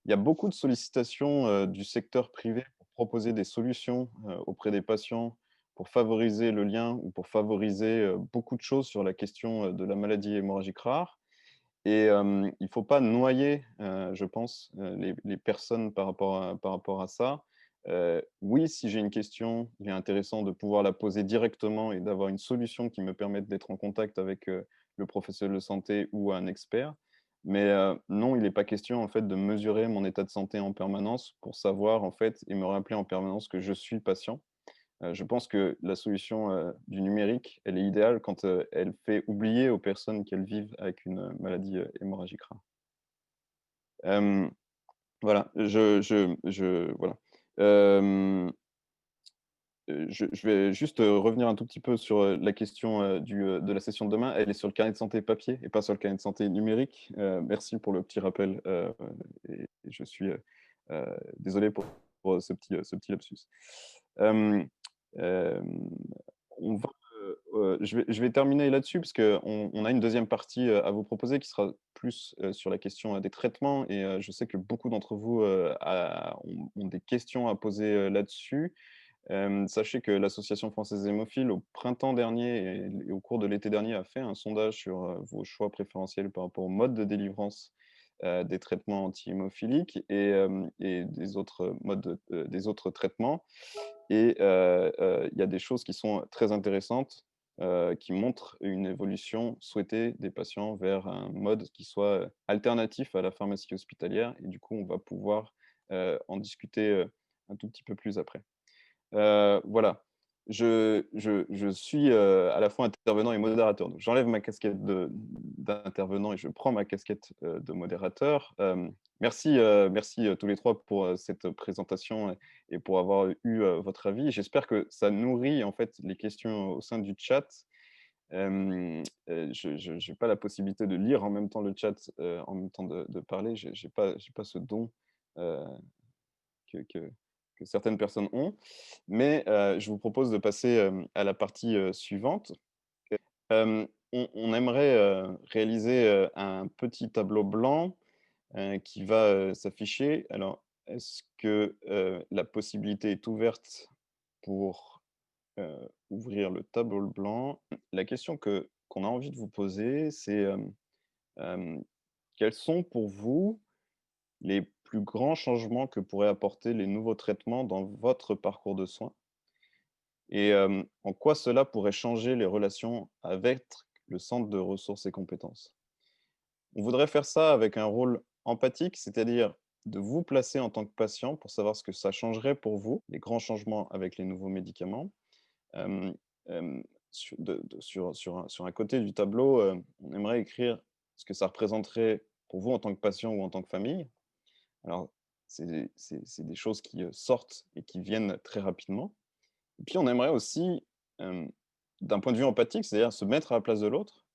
il y a beaucoup de sollicitations, du secteur privé pour proposer des solutions, auprès des patients, pour favoriser le lien ou pour favoriser, beaucoup de choses sur la question, de la maladie hémorragique rare. Et il ne faut pas noyer, je pense, les personnes par rapport à ça. Oui, si j'ai une question, il est intéressant de pouvoir la poser directement et d'avoir une solution qui me permette d'être en contact avec, le professionnel de santé ou un expert. Mais non, il n'est pas question, en fait, de mesurer mon état de santé en permanence pour savoir, en fait et me rappeler en permanence que je suis patient. Je pense que la solution, du numérique, elle est idéale quand, elle fait oublier aux personnes qu'elles vivent avec une, maladie, hémorragique rare. Hem, voilà, voilà. Hem, je vais juste, revenir un tout petit peu sur, la question, de la session de demain. Elle est sur le carnet de santé papier et pas sur le carnet de santé numérique. Merci pour le petit rappel, et je suis, désolé pour ce petit lapsus. Hem, hem On va, je vais terminer là-dessus parce qu'on a une deuxième partie, à vous proposer qui sera plus, sur la question, des traitements et je sais que beaucoup d'entre vous, ont des questions à poser, là-dessus. Sachez que l'Association française des hémophiles, au printemps dernier et au cours de l'été dernier, a fait un sondage sur vos choix préférentiels par rapport au mode de délivrance des traitements anti-hémophiliques et des autres modes, des autres traitements. Et il y a des choses qui sont très intéressantes, qui montrent une évolution souhaitée des patients vers un mode qui soit alternatif à la pharmacie hospitalière. Et du coup, on va pouvoir en discuter un tout petit peu plus après. Voilà. Je suis à la fois intervenant et modérateur. Donc, j'enlève ma casquette d'intervenant et je prends ma casquette de modérateur. Merci, merci tous les trois pour cette présentation et pour avoir eu votre avis. J'espère que ça nourrit en fait les questions au sein du chat. Je n'ai pas la possibilité de lire en même temps le chat, en même temps de parler. Je n'ai pas ce don euh, que certaines personnes ont. Mais je vous propose de passer à la partie suivante. On aimerait réaliser un petit tableau blanc qui va s'afficher. Alors, est-ce que la possibilité est ouverte pour ouvrir le tableau blanc? La question qu'on a envie de vous poser, c'est quels sont pour vous les plus grands changements que pourraient apporter les nouveaux traitements dans votre parcours de soins et en quoi cela pourrait changer les relations avec le centre de ressources et compétences. On voudrait faire ça avec un rôle empathique, c'est-à-dire de vous placer en tant que patient pour savoir ce que ça changerait pour vous, les grands changements avec les nouveaux médicaments. Euh, euh, sur un côté du tableau, on aimerait écrire ce que ça représenterait pour vous en tant que patient ou en tant que famille. Alors, c'est des choses qui sortent et qui viennent très rapidement. Et puis, on aimerait aussi, d'un point de vue empathique, c'est-à-dire se mettre à la place de l'autre.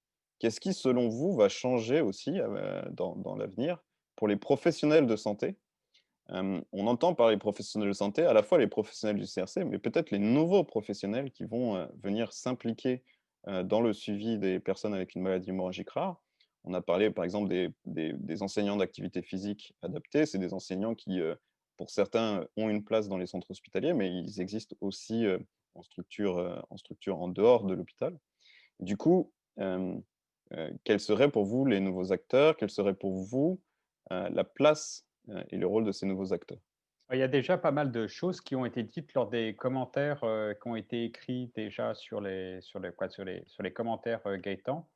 Qu'est-ce qui, selon vous, va changer aussi dans l'avenir pour les professionnels de santé? On entend par les professionnels de santé à la fois les professionnels du CRC, mais peut-être les nouveaux professionnels qui vont venir s'impliquer dans le suivi des personnes avec une maladie hémorragique rare. On a parlé par exemple des enseignants d'activité physique adaptée. C'est des enseignants qui, pour certains, ont une place dans les centres hospitaliers, mais ils existent aussi en structure en dehors de l'hôpital. Du coup, quels seraient pour vous les nouveaux acteurs? Quelle serait pour vous la place et le rôle de ces nouveaux acteurs? Il y a déjà pas mal de choses qui ont été dites lors des commentaires qui ont été écrits déjà sur les commentaires Gaëtan.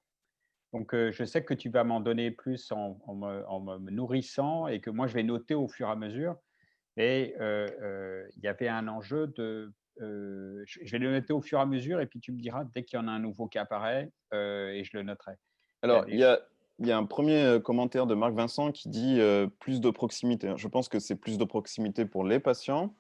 Donc, je sais que tu vas m'en donner plus en me nourrissant et que moi, je vais noter au fur et à mesure. Et il y avait un enjeu je vais le noter au fur et à mesure et puis tu me diras dès qu'il y en a un nouveau qui apparaît et je le noterai. Il y a Alors, des il y a un premier commentaire de Marc Vincent qui dit plus de proximité. Je pense que c'est plus de proximité pour les patients.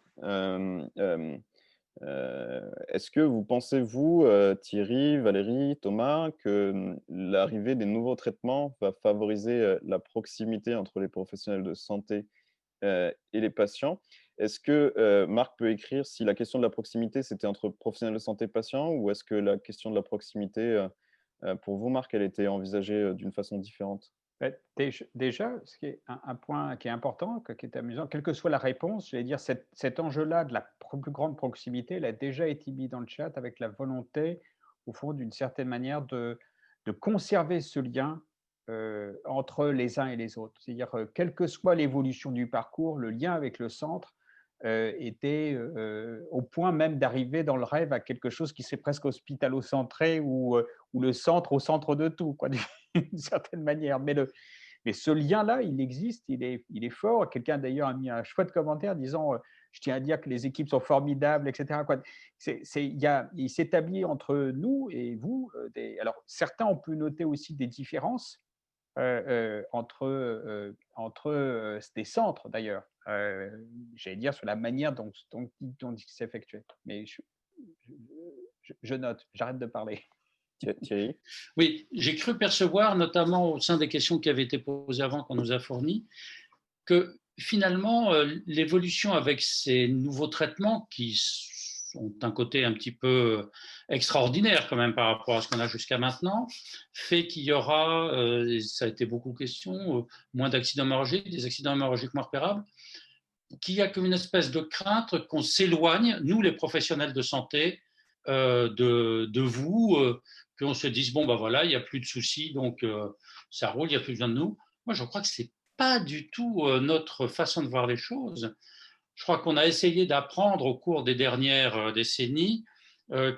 Est-ce que vous pensez, vous, Thierry, Valérie, Thomas, que l'arrivée des nouveaux traitements va favoriser la proximité entre les professionnels de santé et les patients? Est-ce que Marc peut écrire si la question de la proximité, c'était entre professionnels de santé et patients, ou est-ce que la question de la proximité, pour vous, Marc, elle était envisagée d'une façon différente? déjà, ce qui est un point qui est important, qui est amusant, quelle que soit la réponse, j'allais dire cet enjeu-là de la plus grande proximité, il a déjà été mis dans le chat avec la volonté, au fond, d'une certaine manière, de conserver ce lien entre les uns et les autres. C'est-à-dire, quelle que soit l'évolution du parcours, le lien avec le centre était au point même d'arriver dans le rêve à quelque chose qui serait presque hospitalo-centré ou le centre au centre de tout, quoi, d'une certaine manière. Mais ce lien-là, il existe, il est fort. Quelqu'un d'ailleurs a mis un chouette commentaire disant je tiens à dire que les équipes sont formidables, etc. Quoi. Il s'établit entre nous et vous. Alors, certains ont pu noter aussi des différences entre des centres, d'ailleurs. J'allais dire sur la manière dont il s'effectuait. Mais je note, j'arrête de parler. Thierry? Oui, j'ai cru percevoir, notamment au sein des questions qui avaient été posées avant qu'on nous a fournies, que finalement, l'évolution avec ces nouveaux traitements qui sont d'un côté un petit peu extraordinaire quand même par rapport à ce qu'on a jusqu'à maintenant, fait qu'il y aura, ça a été beaucoup question, moins d'accidents hémorragiques, des accidents hémorragiques moins repérables. qu'il y a comme une espèce de crainte qu'on s'éloigne, nous les professionnels de santé, de vous, qu'on se dise, bon, ben voilà, il n'y a plus de soucis, donc ça roule, il n'y a plus besoin de nous. Moi, je crois que ce n'est pas du tout notre façon de voir les choses. Je crois qu'on a essayé d'apprendre au cours des dernières décennies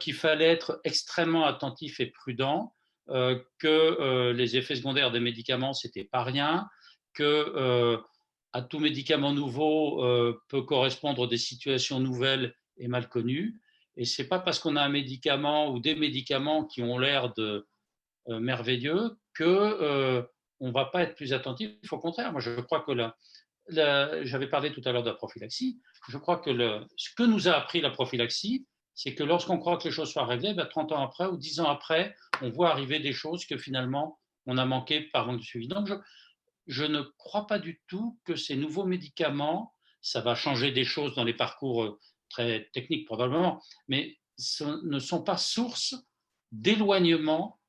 qu'il fallait être extrêmement attentif et prudent, que les effets secondaires des médicaments, c'était pas rien, que à tout médicament nouveau peut correspondre des situations nouvelles et mal connues. Et c'est pas parce qu'on a un médicament ou des médicaments qui ont l'air de merveilleux que on va pas être plus attentif. Au contraire, moi je crois que j'avais parlé tout à l'heure de la prophylaxie. Je crois que ce que nous a appris la prophylaxie, c'est que lorsqu'on croit que les choses soient réglées, 30 ans après ou 10 ans après, on voit arriver des choses que finalement on a manqué par manque de suivi. Donc je ne crois pas du tout que ces nouveaux médicaments, ça va changer des choses dans les parcours très techniques probablement, mais ce ne sont pas source d'éloignement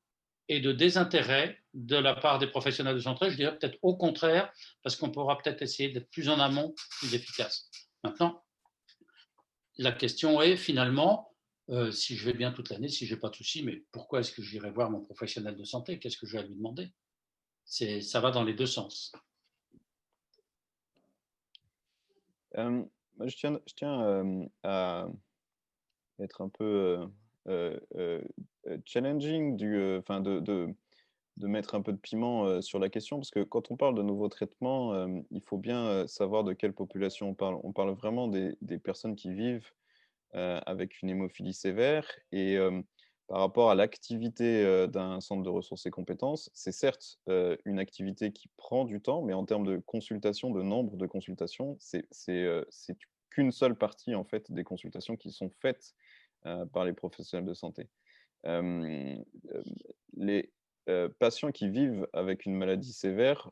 et de désintérêt de la part des professionnels de santé. Je dirais peut-être au contraire, parce qu'on pourra peut-être essayer d'être plus en amont, plus efficace. Maintenant, la question est finalement, si je vais bien toute l'année, si je n'ai pas de soucis, mais pourquoi est-ce que j'irai voir mon professionnel de santé? Qu'est-ce que je vais lui demander? Ça va dans les deux sens. Je tiens à être un peu challenging, de mettre un peu de piment sur la question, parce que quand on parle de nouveaux traitements, il faut bien savoir de quelle population on parle. On parle vraiment des personnes qui vivent avec une hémophilie sévère et par rapport à l'activité d'un centre de ressources et compétences, c'est certes une activité qui prend du temps, mais en termes de consultation, de nombre de consultations, c'est qu'une seule partie en fait des consultations qui sont faites par les professionnels de santé. Hem, les patients qui vivent avec une maladie sévère,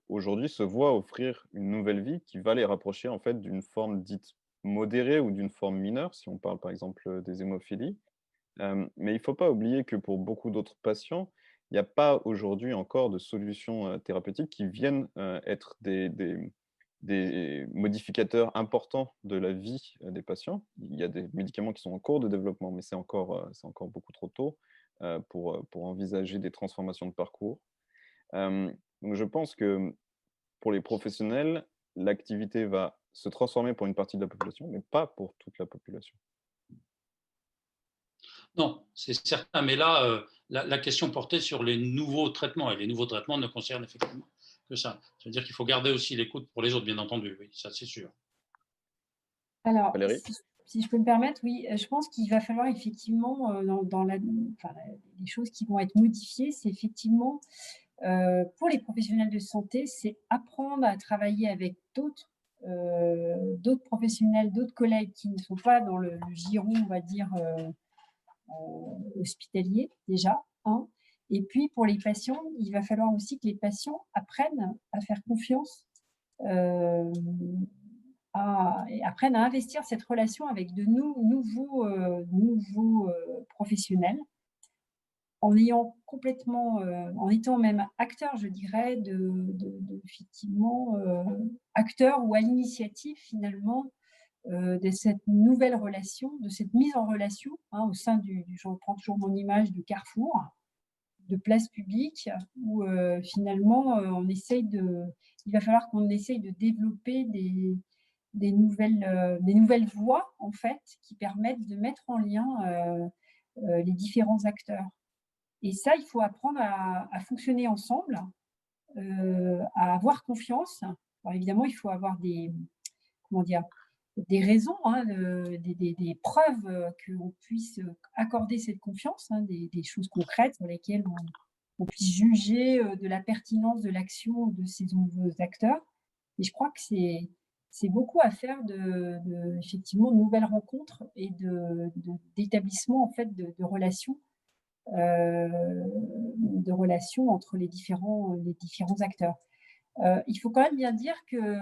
aujourd'hui se voient offrir une nouvelle vie qui va les rapprocher en fait d'une forme dite modérée ou d'une forme mineure, si on parle par exemple des hémophilies. Mais il ne faut pas oublier que pour beaucoup d'autres patients, il n'y a pas aujourd'hui encore de solutions thérapeutiques qui viennent être des modificateurs importants de la vie des patients. Il y a des médicaments qui sont en cours de développement, mais c'est encore beaucoup trop tôt pour envisager des transformations de parcours. Donc je pense que pour les professionnels, l'activité va se transformer pour une partie de la population, mais pas pour toute la population. Non, c'est certain, mais là, la question portait sur les nouveaux traitements, et les nouveaux traitements ne concernent effectivement que ça. Ça veut dire qu'il faut garder aussi l'écoute pour les autres, bien entendu, oui, ça c'est sûr. Alors, Valérie? si je peux me permettre, oui, je pense qu'il va falloir effectivement, les choses qui vont être modifiées, c'est effectivement, pour les professionnels de santé, c'est apprendre à travailler avec d'autres professionnels, d'autres collègues qui ne sont pas dans le giron, on va dire, hospitalier déjà, hein. Et puis pour les patients, il va falloir aussi que les patients apprennent à faire confiance, euh, et apprennent à investir cette relation avec de nouveaux professionnels, en en étant même acteur, je dirais, effectivement, acteur ou à l'initiative finalement de cette nouvelle relation, de cette mise en relation, hein, au sein je reprends toujours mon image du carrefour, de place publique, où finalement il va falloir qu'on essaye de développer des nouvelles voies en fait qui permettent de mettre en lien les différents acteurs. Et ça, il faut apprendre à fonctionner ensemble, à avoir confiance. Alors évidemment, il faut avoir comment dire, des raisons, hein, des preuves qu'on puisse accorder cette confiance, hein, des choses concrètes sur lesquelles on puisse juger de la pertinence de l'action de ces nouveaux acteurs. Et je crois que c'est beaucoup à faire effectivement, de nouvelles rencontres et d'établissement en fait, de relations entre les différents acteurs. Il faut quand même bien dire que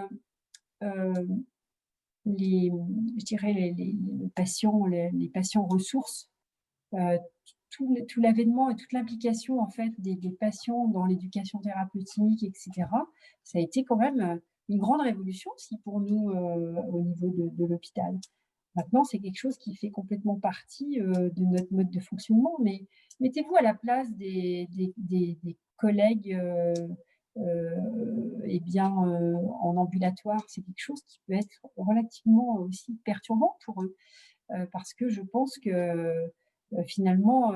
je dirais les patients ressources, tout l'avènement et toute l'implication en fait des patients dans l'éducation thérapeutique, etc. Ça a été quand même une grande révolution aussi pour nous au niveau de l'hôpital. Maintenant, c'est quelque chose qui fait complètement partie de notre mode de fonctionnement, mais mettez-vous à la place des collègues eh bien, en ambulatoire. C'est quelque chose qui peut être relativement aussi perturbant pour eux, parce que je pense que finalement,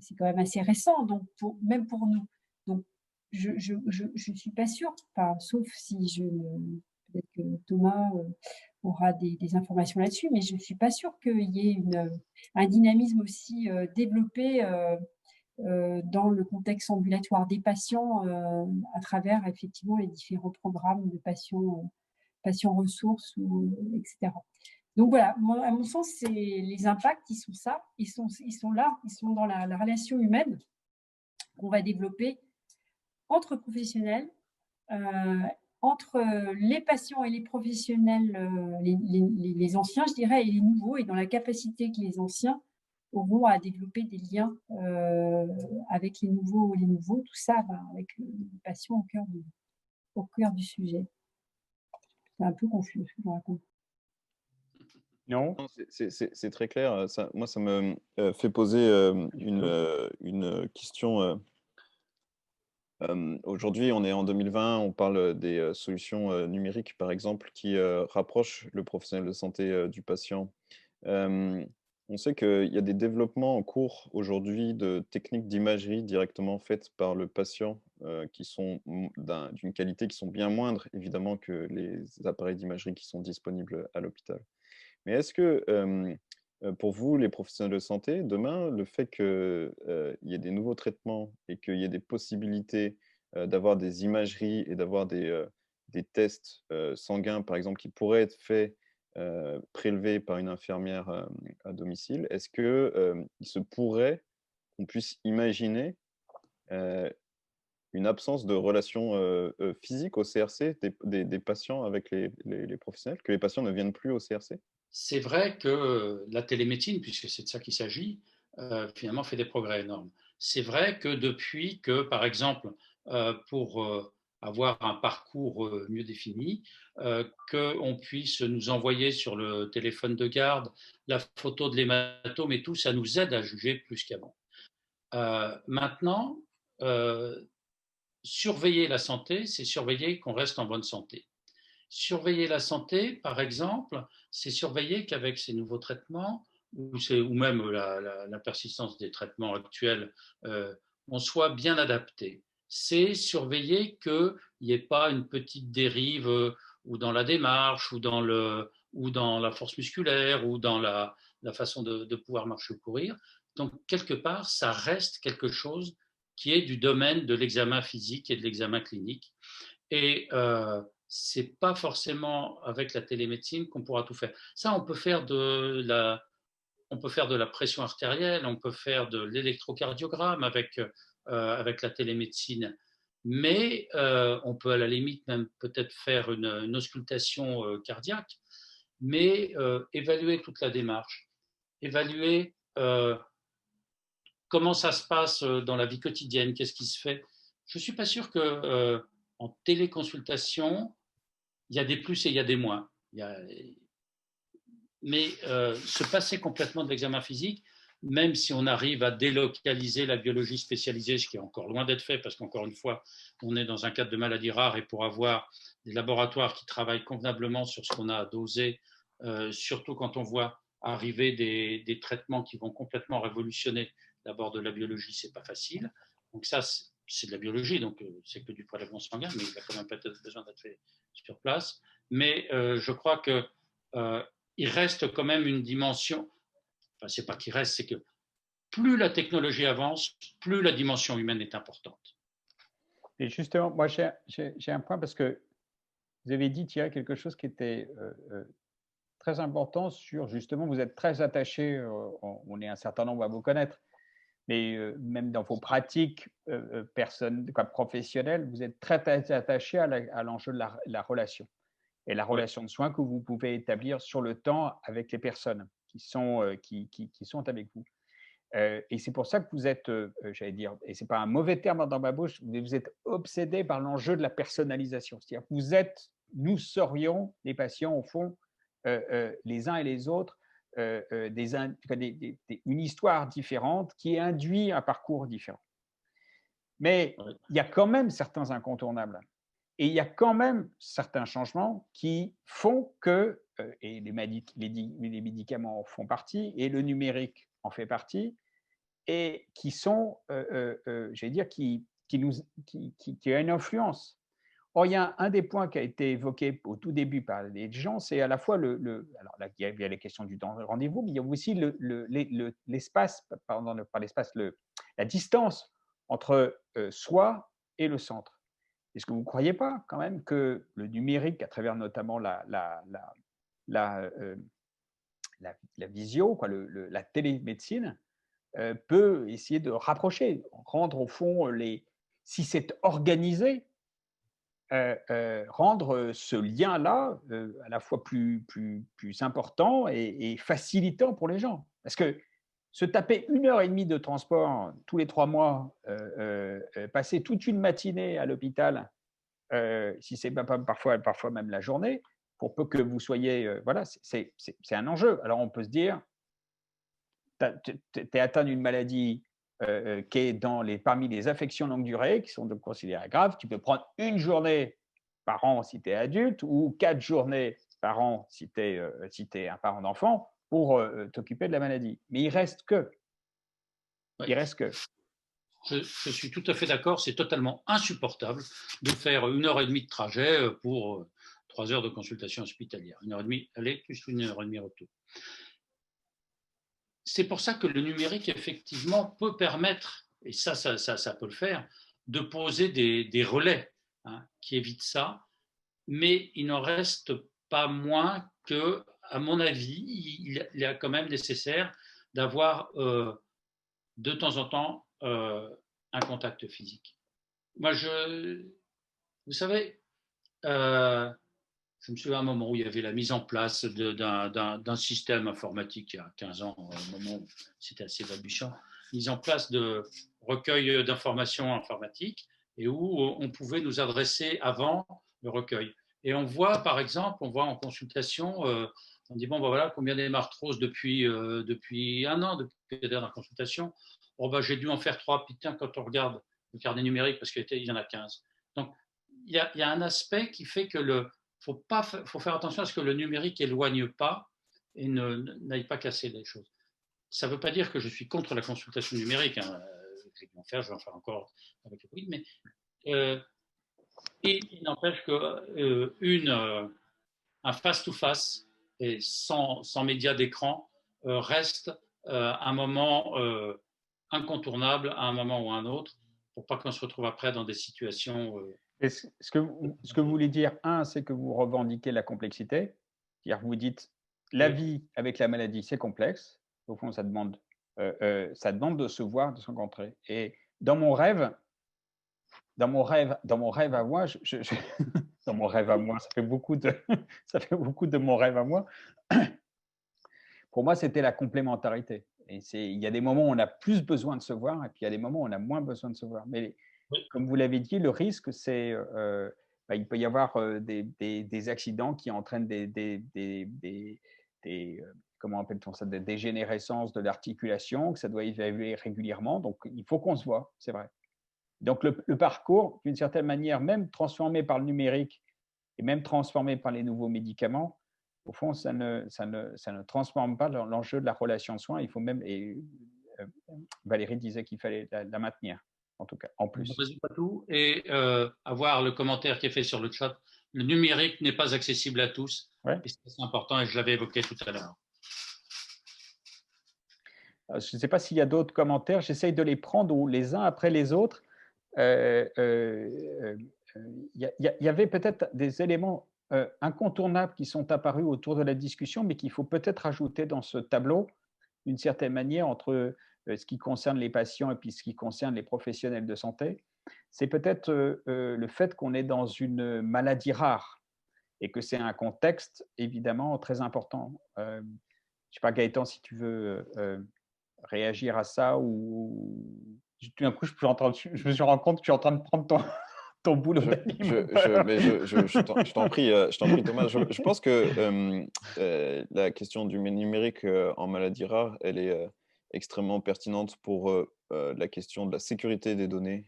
c'est quand même assez récent, donc même pour nous. Donc, je suis pas sûre, enfin, sauf si peut-être que Thomas aura des informations là-dessus, mais je ne suis pas sûre qu'il y ait un dynamisme aussi développé dans le contexte ambulatoire des patients à travers effectivement les différents programmes de patients ressources, etc. Donc voilà, moi, à mon sens, les impacts, ils sont ça, ils sont là, ils sont dans la relation humaine qu'on va développer entre professionnels, entre les patients et les professionnels, les anciens, je dirais, et les nouveaux, et dans la capacité que les anciens auront à développer des liens avec les nouveaux, tout ça avec le patient au cœur du sujet. C'est un peu confus ce que je raconte. Non? Non, c'est très clair. Moi, ça me fait poser une question. Aujourd'hui, on est en 2020, on parle des solutions numériques, par exemple, qui rapprochent le professionnel de santé du patient. Euh, on sait qu'il y a des développements en cours aujourd'hui de techniques d'imagerie directement faites par le patient qui sont d'une qualité qui sont bien moindres, évidemment, que les appareils d'imagerie qui sont disponibles à l'hôpital. Mais est-ce que, pour vous, les professionnels de santé, demain, le fait qu'il y ait des nouveaux traitements et qu'il y ait des possibilités d'avoir des imageries et d'avoir des tests sanguins, par exemple, qui pourraient être faits, prélevés par une infirmière à domicile, est-ce qu'il se pourrait qu'on puisse imaginer euh, une absence de relation physique au CRC des patients avec les professionnels, que les patients ne viennent plus au CRC? C'est vrai que la télémédecine, puisque c'est de ça qu'il s'agit, finalement fait des progrès énormes. C'est vrai que depuis que, par exemple, pour avoir un parcours mieux défini, qu'on puisse nous envoyer sur le téléphone de garde la photo de l'hématome et tout, ça nous aide à juger plus qu'avant. Maintenant, surveiller la santé, c'est surveiller qu'on reste en bonne santé. Surveiller la santé, par exemple, c'est surveiller qu'avec ces nouveaux traitements, ou même la persistance des traitements actuels, on soit bien adapté. C'est surveiller qu'il n'y ait pas une petite dérive ou dans la démarche, ou dans la force musculaire, ou dans la façon de pouvoir marcher ou courir. Donc, quelque part, ça reste quelque chose qui est du domaine de l'examen physique et de l'examen clinique. Et c'est pas forcément avec la télémédecine qu'on pourra tout faire. Ça, on peut faire de la pression artérielle, on peut faire de l'électrocardiogramme avec la télémédecine, mais on peut à la limite même peut-être faire une auscultation cardiaque, mais évaluer toute la démarche, évaluer comment ça se passe dans la vie quotidienne, qu'est-ce qui se fait. Je ne suis pas sûr que en téléconsultation, il y a des plus et il y a des moins. Mais se passer complètement de l'examen physique, même si on arrive à délocaliser la biologie spécialisée, ce qui est encore loin d'être fait, parce qu'encore une fois, on est dans un cadre de maladie rare, et pour avoir des laboratoires qui travaillent convenablement sur ce qu'on a à doser, surtout quand on voit arriver des traitements qui vont complètement révolutionner d'abord de la biologie, c'est pas facile. Donc ça, c'est de la biologie, donc c'est que du prélèvement sanguin, mais il a quand même peut-être besoin d'être fait sur place. Mais je crois que il reste quand même une dimension, enfin c'est pas qu'il reste, c'est que plus la technologie avance, plus la dimension humaine est importante. Et justement, moi j'ai un point parce que vous avez dit, Thierry, quelque chose qui était très important sur justement, vous êtes très attaché, on est un certain nombre à vous connaître, mais même dans vos pratiques professionnelles, vous êtes très attaché à l'enjeu de la relation et la relation de soins que vous pouvez établir sur le temps avec les personnes qui sont avec vous. Et c'est pour ça que vous êtes, j'allais dire, et c'est pas un mauvais terme dans ma bouche, mais vous êtes obsédé par l'enjeu de la personnalisation. C'est-à-dire que nous serions les patients au fond, les uns et les autres, une histoire différente qui induit un parcours différent. Mais Ouais. il y a quand même certains incontournables. Et il y a quand même certains changements qui font que, et les médicaments en font partie, et le numérique en fait partie, et qui sont, j'allais dire, qui a une influence. Or, il y a un des points qui a été évoqué au tout début par les gens, c'est à la fois alors là, il y a les questions du temps de rendez-vous, mais il y a aussi l'espace, pardon, pas l'espace, la distance entre soi et le centre. Est-ce que vous ne croyez pas quand même que le numérique, à travers notamment la, euh, la visio, quoi, la télémédecine, peut essayer de rapprocher, rendre au fond si c'est organisé, rendre ce lien-là à la fois plus important et facilitant pour les gens. Parce que se taper 1 heure et demie de transport tous les 3 mois, passer toute une matinée à l'hôpital, si c'est pas parfois même la journée, pour peu que vous soyez, voilà, c'est un enjeu. Alors on peut se dire, tu es atteint d'une maladie qui est parmi les affections longue durée, qui sont donc considérées graves, tu peux prendre une journée par an si tu es adulte ou 4 journées par an si tu es un parent d'enfant pour t'occuper de la maladie. Mais il reste que. Ouais. Il reste que. Je suis tout à fait d'accord, c'est totalement insupportable de faire 1 heure et demie de trajet pour 3 heures de consultation hospitalière. 1 heure et demie aller plus 1 heure et demie retour. C'est pour ça que le numérique, effectivement, peut permettre, et ça peut le faire, de poser des relais qui évitent ça, mais il n'en reste pas moins que, à mon avis, il est quand même nécessaire d'avoir de temps en temps un contact physique. Moi, vous savez, je me souviens à un moment où il y avait la mise en place d'un système informatique il y a 15 ans, au moment où c'était assez balbutiant, mise en place de recueil d'informations informatiques et où on pouvait nous adresser avant le recueil. Et on voit, par exemple, en consultation, on dit, bon, ben voilà, combien il y a d'arthrose depuis 1 an, depuis la dernière consultation. Bon, ben, j'ai dû en faire 3, puis tiens, quand on regarde le carnet numérique, parce qu'il y en a 15. Donc, il y a un aspect qui fait que faut faire attention à ce que le numérique éloigne pas et n'aille pas casser les choses. Ça ne veut pas dire que je suis contre la consultation numérique. Je vais en faire encore avec le Covid, mais il n'empêche que un face-to-face et sans média d'écran reste un moment incontournable à un moment ou à un autre pour pas qu'on se retrouve après dans des situations. Ce que vous voulez dire, c'est que vous revendiquez la complexité. C'est-à-dire que vous dites, la vie avec la maladie, c'est complexe. Au fond, ça demande de se voir, de se rencontrer. Et dans mon rêve à moi, dans mon rêve à moi, ça fait beaucoup de mon rêve à moi. Pour moi, c'était la complémentarité. Et il y a des moments où on a plus besoin de se voir, et puis il y a des moments où on a moins besoin de se voir. Mais comme vous l'avez dit, le risque, c'est il peut y avoir des accidents qui entraînent comment appelle-t-on ça, des dégénérescences de l'articulation, que ça doit évaluer régulièrement. Donc, il faut qu'on se voit, c'est vrai. Donc, le parcours, d'une certaine manière, même transformé par le numérique et même transformé par les nouveaux médicaments, au fond, ça ne transforme pas l'enjeu de la relation de soins. Il faut même, Valérie disait qu'il fallait la maintenir, en tout cas, en plus. On ne résume pas tout. Et avoir le commentaire qui est fait sur le chat, le numérique n'est pas accessible à tous. Ouais. Et c'est important, et je l'avais évoqué tout à l'heure. Je ne sais pas s'il y a d'autres commentaires. J'essaye de les prendre les uns après les autres. Il y avait peut-être des éléments incontournables qui sont apparus autour de la discussion, mais qu'il faut peut-être ajouter dans ce tableau, d'une certaine manière, entre ce qui concerne les patients et puis ce qui concerne les professionnels de santé. C'est peut-être le fait qu'on est dans une maladie rare et que c'est un contexte évidemment très important. Je ne sais pas, Gaëtan, si tu veux réagir à ça ou tout d'un coup, je me suis rendu compte que je suis en train de prendre ton boulot d'animateur. Mais je t'en prie, Thomas. Je pense que la question du numérique en maladie rare, elle est extrêmement pertinente pour la question de la sécurité des données.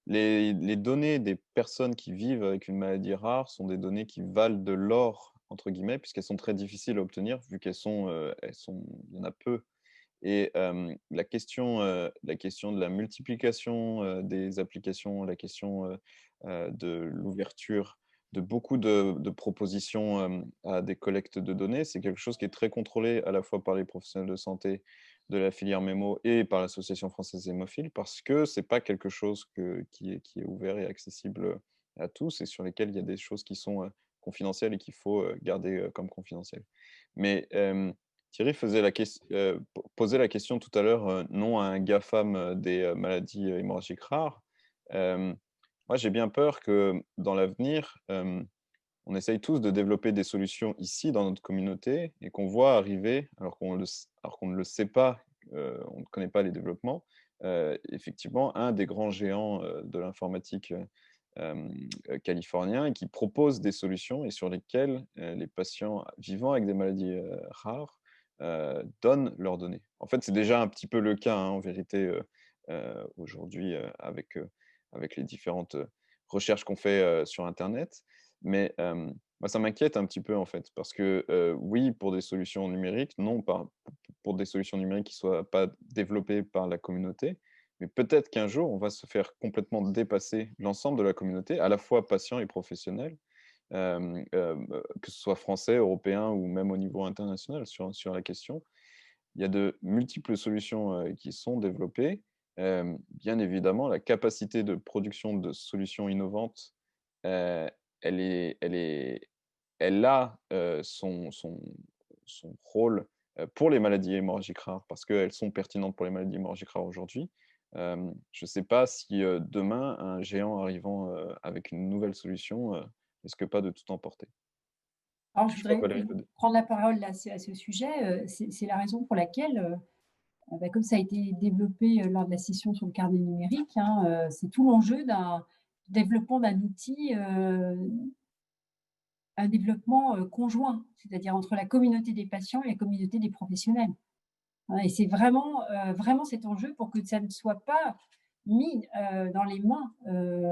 Les données des personnes qui vivent avec une maladie rare sont des données qui valent de l'or, entre guillemets, puisqu'elles sont très difficiles à obtenir, vu il y en a peu. Et la question de la multiplication des applications, la question de l'ouverture de beaucoup de propositions à des collectes de données, c'est quelque chose qui est très contrôlé à la fois par les professionnels de santé de la filière mémo et par l'Association française hémophile, parce que c'est pas quelque chose qui est ouvert et accessible à tous et sur lesquels il y a des choses qui sont confidentielles et qu'il faut garder comme confidentielles. Mais Thierry posait la question tout à l'heure, non à un GAFAM des maladies hémorragiques rares. Moi, j'ai bien peur que dans l'avenir, on essaye tous de développer des solutions ici dans notre communauté et qu'on voit arriver, alors qu'on ne le sait pas, on ne connaît pas les développements, effectivement, un des grands géants de l'informatique californien et qui propose des solutions et sur lesquelles les patients vivant avec des maladies rares donnent leurs données. En fait, c'est déjà un petit peu le cas, hein, en vérité, aujourd'hui, avec les différentes recherches qu'on fait sur Internet. Mais moi, ça m'inquiète un petit peu, en fait, parce que oui, pour des solutions numériques, non, pour des solutions numériques qui ne soient pas développées par la communauté, mais peut-être qu'un jour, on va se faire complètement dépasser l'ensemble de la communauté, à la fois patients et professionnels, que ce soit français, européen ou même au niveau international sur la question. Il y a de multiples solutions qui sont développées. Bien évidemment, la capacité de production de solutions innovantes, euh, elle a son rôle pour les maladies hémorragiques rares, parce qu'elles sont pertinentes pour les maladies hémorragiques rares aujourd'hui. Je ne sais pas si demain, un géant arrivant avec une nouvelle solution risque pas de tout emporter. Alors, je Je crois voudrais que prendre la parole là, à ce sujet. C'est la raison pour laquelle, comme ça a été développé lors de la session sur le carnet numérique, hein, c'est tout l'enjeu d'un développement d'un outil, un développement conjoint, c'est-à-dire entre la communauté des patients et la communauté des professionnels. Hein, et c'est vraiment, vraiment cet enjeu pour que ça ne soit pas mis dans les mains,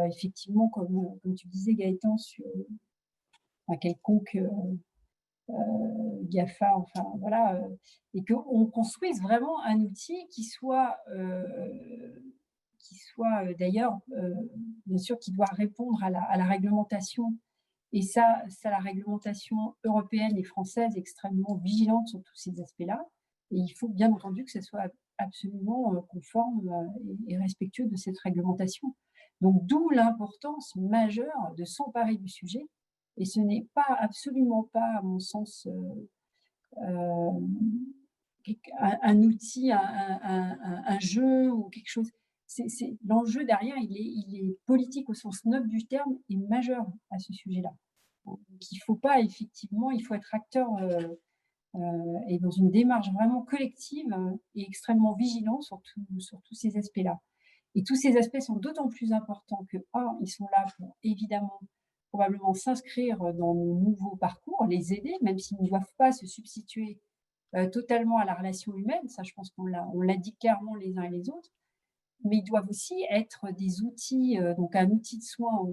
effectivement, comme tu disais, Gaëtan, sur un quelconque GAFA, enfin voilà, et qu'on construise vraiment un outil qui soit d'ailleurs, bien sûr, qui doit répondre à la réglementation. Et ça, la réglementation européenne et française est extrêmement vigilante sur tous ces aspects-là. Et il faut bien entendu que ce soit absolument conforme et respectueux de cette réglementation. Donc, d'où l'importance majeure de s'emparer du sujet. Et ce n'est pas, absolument pas, à mon sens, un outil, un jeu ou quelque chose. L'enjeu derrière, il est politique au sens noble du terme et majeur à ce sujet-là. Donc, il faut pas, effectivement, il faut être acteur et dans une démarche vraiment collective et extrêmement vigilant sur tous ces aspects-là. Et tous ces aspects sont d'autant plus importants que, ils sont là pour, évidemment, probablement s'inscrire dans nos nouveaux parcours, les aider, même s'ils ne doivent pas se substituer totalement à la relation humaine. Ça, je pense qu'on l'a dit clairement les uns et les autres. Mais ils doivent aussi être des outils, donc un outil de soin,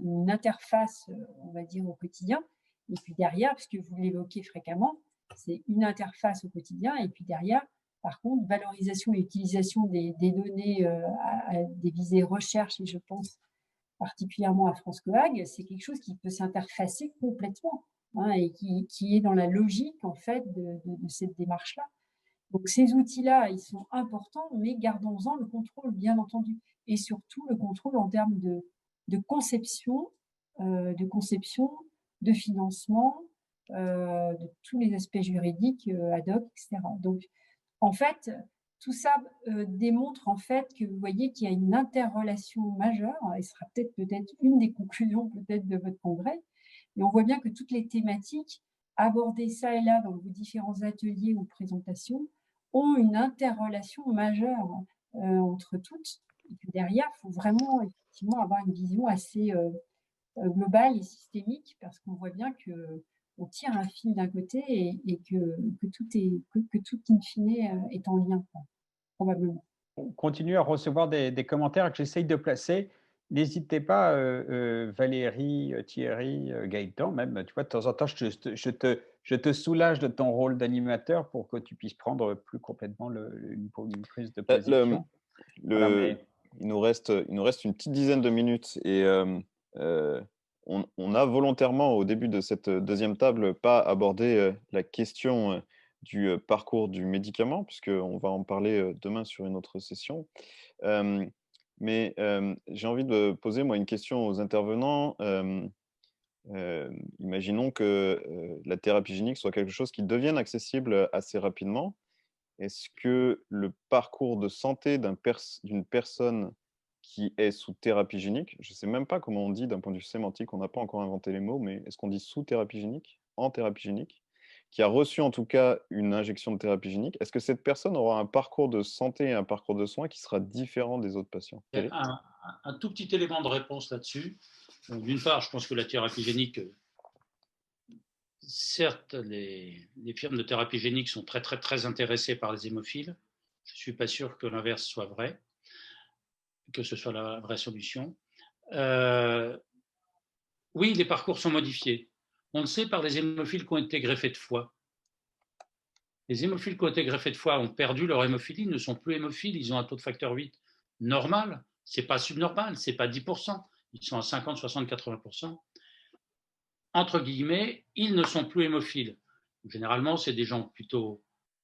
une interface, on va dire, au quotidien. Et puis derrière, puisque vous l'évoquez fréquemment, c'est une interface au quotidien. Et puis derrière, par contre, valorisation et utilisation des données à des visées recherche, et je pense particulièrement à France Coag, c'est quelque chose qui peut s'interfacer complètement, hein, et qui est dans la logique, en fait, de cette démarche-là. Donc, ces outils-là, ils sont importants, mais gardons-en le contrôle, bien entendu. Et surtout, le contrôle en termes de conception, de financement, de tous les aspects juridiques ad hoc, etc. Donc, en fait, tout ça démontre en fait que vous voyez qu'il y a une interrelation majeure, et ce sera peut-être une des conclusions peut-être de votre congrès. Et on voit bien que toutes les thématiques abordées ça et là dans vos différents ateliers ou présentations ont une interrelation majeure entre toutes. Et que derrière, il faut vraiment effectivement avoir une vision assez globale et systémique, parce qu'on voit bien qu'on tire un fil d'un côté et que tout in fine est en lien, quoi, probablement. On continue à recevoir des commentaires que j'essaye de placer. N'hésitez pas, Valérie, Thierry, Gaëtan, même, tu vois, de temps en temps, je te soulage de ton rôle d'animateur pour que tu puisses prendre plus complètement une prise de Le, position. Voilà, le, mais il nous reste une petite dizaine de minutes et on a volontairement, au début de cette deuxième table, pas abordé la question du parcours du médicament, puisqu'on va en parler demain sur une autre session. Mais j'ai envie de poser, moi, une question aux intervenants. Imaginons que la thérapie génique soit quelque chose qui devienne accessible assez rapidement. Est-ce que le parcours de santé d'une personne qui est sous thérapie génique, je ne sais même pas comment on dit d'un point de vue sémantique, on n'a pas encore inventé les mots, mais est-ce qu'on dit sous thérapie génique, en thérapie génique, qui a reçu en tout cas une injection de thérapie génique, est-ce que cette personne aura un parcours de santé et un parcours de soins qui sera différent des autres patients? Il y a un tout petit élément de réponse là-dessus. D'une part, je pense que la thérapie génique, certes, les firmes de thérapie génique sont très, très, très intéressées par les hémophiles. Je ne suis pas sûr que l'inverse soit vrai, que ce soit la vraie solution. Oui, les parcours sont modifiés. On le sait par les hémophiles qui ont été greffés de foie. Les hémophiles qui ont été greffés de foie ont perdu leur hémophilie, ne sont plus hémophiles, ils ont un taux de facteur 8 normal, ce n'est pas subnormal, ce n'est pas 10%, ils sont à 50, 60, 80%. Entre guillemets, ils ne sont plus hémophiles. Généralement, c'est des gens plutôt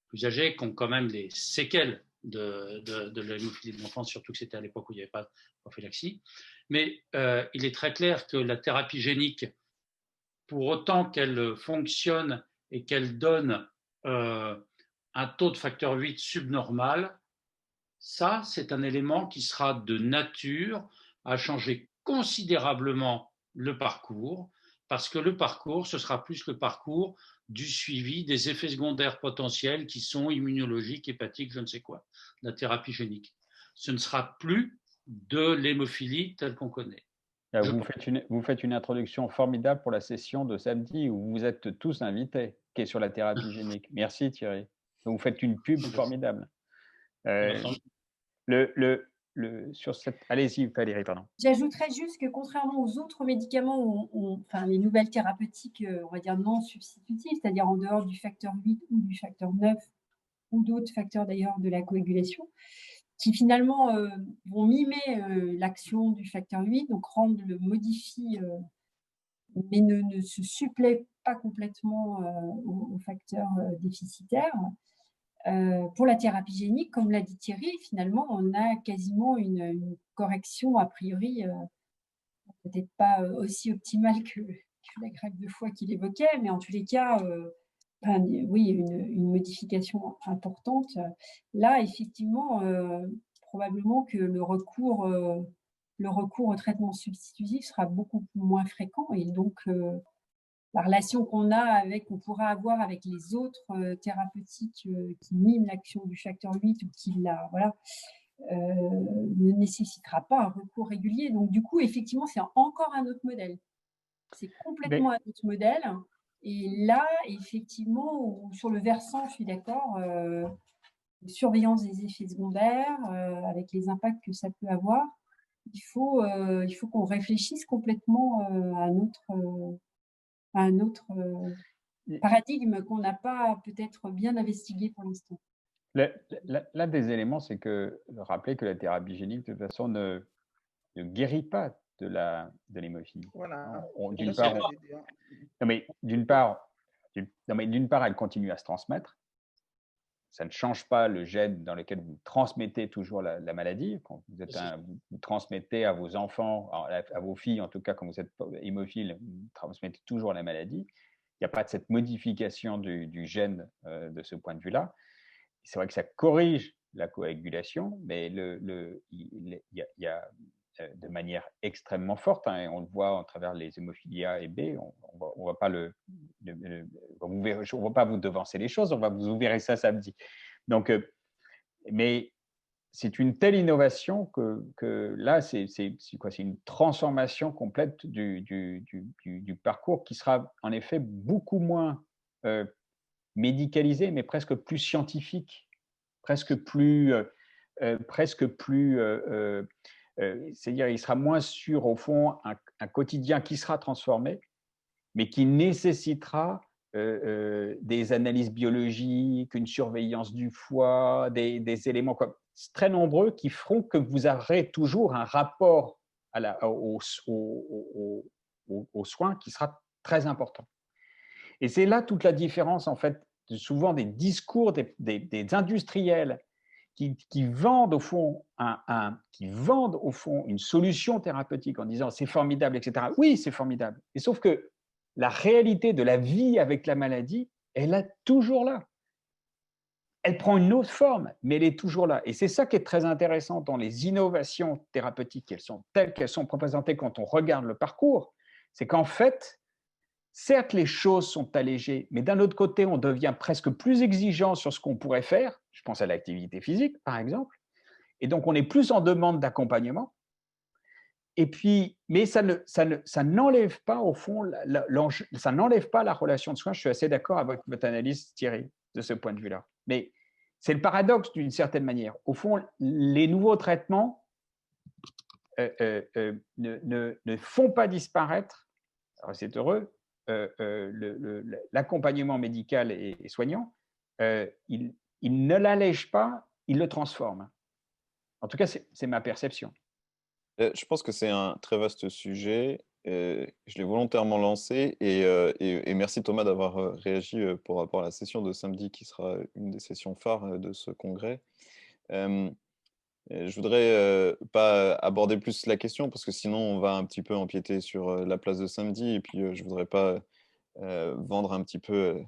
plus âgés qui ont quand même des séquelles de l'hémophilie de l'enfance, surtout que c'était à l'époque où il n'y avait pas de prophylaxie. Mais il est très clair que la thérapie génique, pour autant qu'elle fonctionne et qu'elle donne un taux de facteur 8 subnormal, ça, c'est un élément qui sera de nature à changer considérablement le parcours, parce que le parcours, ce sera plus le parcours du suivi des effets secondaires potentiels qui sont immunologiques, hépatiques, je ne sais quoi, la thérapie génique. Ce ne sera plus de l'hémophilie telle qu'on connaît. vous faites une introduction formidable pour la session de samedi où vous êtes tous invités, qui est sur la thérapie génique. Merci Thierry. Vous faites une pub formidable. Sur cette... Allez-y, Valérie, pardon. J'ajouterais juste que contrairement aux autres médicaments, enfin, les nouvelles thérapeutiques, on va dire non substitutives, c'est-à-dire en dehors du facteur 8 ou du facteur 9 ou d'autres facteurs d'ailleurs de la coagulation, qui finalement vont mimer l'action du facteur 8, donc modifient, mais ne se suppléent pas complètement aux facteurs déficitaires. Pour la thérapie génique, comme l'a dit Thierry, finalement, on a quasiment une correction a priori, peut-être pas aussi optimale que la greffe de foie qu'il évoquait, mais en tous les cas, oui, une modification importante. Là, effectivement, probablement que le recours au traitement substitutif sera beaucoup moins fréquent, et donc la relation qu'on pourra avoir avec les autres thérapeutiques qui miment l'action du facteur 8 ou qui ne nécessitera pas un recours régulier. Donc, du coup, effectivement, c'est encore un autre modèle. C'est complètement un autre modèle. Et là, effectivement, sur le versant, je suis d'accord, surveillance des effets secondaires, avec les impacts que ça peut avoir, il faut qu'on réfléchisse complètement à un autre paradigme qu'on n'a pas peut-être bien investigué pour l'instant. L'un des éléments, c'est que rappeler que la thérapie génique, de toute façon, ne guérit pas de l'hémophilie. Voilà. D'une part, elle continue à se transmettre. Ça ne change pas le gène dans lequel vous transmettez toujours la maladie. Quand vous transmettez à vos enfants, à vos filles, en tout cas, quand vous êtes hémophile, vous transmettez toujours la maladie. Il n'y a pas de cette modification du gène de ce point de vue-là. C'est vrai que ça corrige la coagulation, mais il y a de manière extrêmement forte, hein, on le voit à travers les hémophilies A et B, on va pas va pas vous devancer les choses, vous verrez ça samedi. Donc, mais c'est une telle innovation que là, c'est quoi? C'est une transformation complète du parcours qui sera en effet beaucoup moins médicalisé, mais presque plus scientifique, presque plus, c'est-à-dire il sera moins sur, au fond, un quotidien qui sera transformé, mais qui nécessitera des analyses biologiques, une surveillance du foie, des éléments très nombreux qui feront que vous aurez toujours un rapport aux soins qui sera très important. Et c'est là toute la différence, en fait, souvent des discours des industriels qui vendent au fond une solution thérapeutique en disant c'est formidable, etc. Oui, c'est formidable. Et sauf que la réalité de la vie avec la maladie, elle est toujours là. Elle prend une autre forme, mais elle est toujours là. Et c'est ça qui est très intéressant dans les innovations thérapeutiques, elles sont telles qu'elles sont représentées quand on regarde le parcours, c'est qu'en fait, certes, les choses sont allégées, mais d'un autre côté, on devient presque plus exigeant sur ce qu'on pourrait faire. Je pense à l'activité physique, par exemple. Et donc, on est plus en demande d'accompagnement. Et puis, mais ça n'enlève pas, au fond, ça n'enlève pas la relation de soins. Je suis assez d'accord avec votre analyse, Thierry, de ce point de vue-là. Mais c'est le paradoxe d'une certaine manière. Au fond, les nouveaux traitements ne font pas disparaître, alors c'est heureux, l'accompagnement médical et soignant, il ne l'allège pas, il le transforme. En tout cas, c'est ma perception. Je pense que c'est un très vaste sujet. Je l'ai volontairement lancé et merci Thomas d'avoir réagi par rapport à la session de samedi qui sera une des sessions phares de ce congrès. Je voudrais pas aborder plus la question parce que sinon on va un petit peu empiéter sur la place de samedi et puis je voudrais pas vendre un petit peu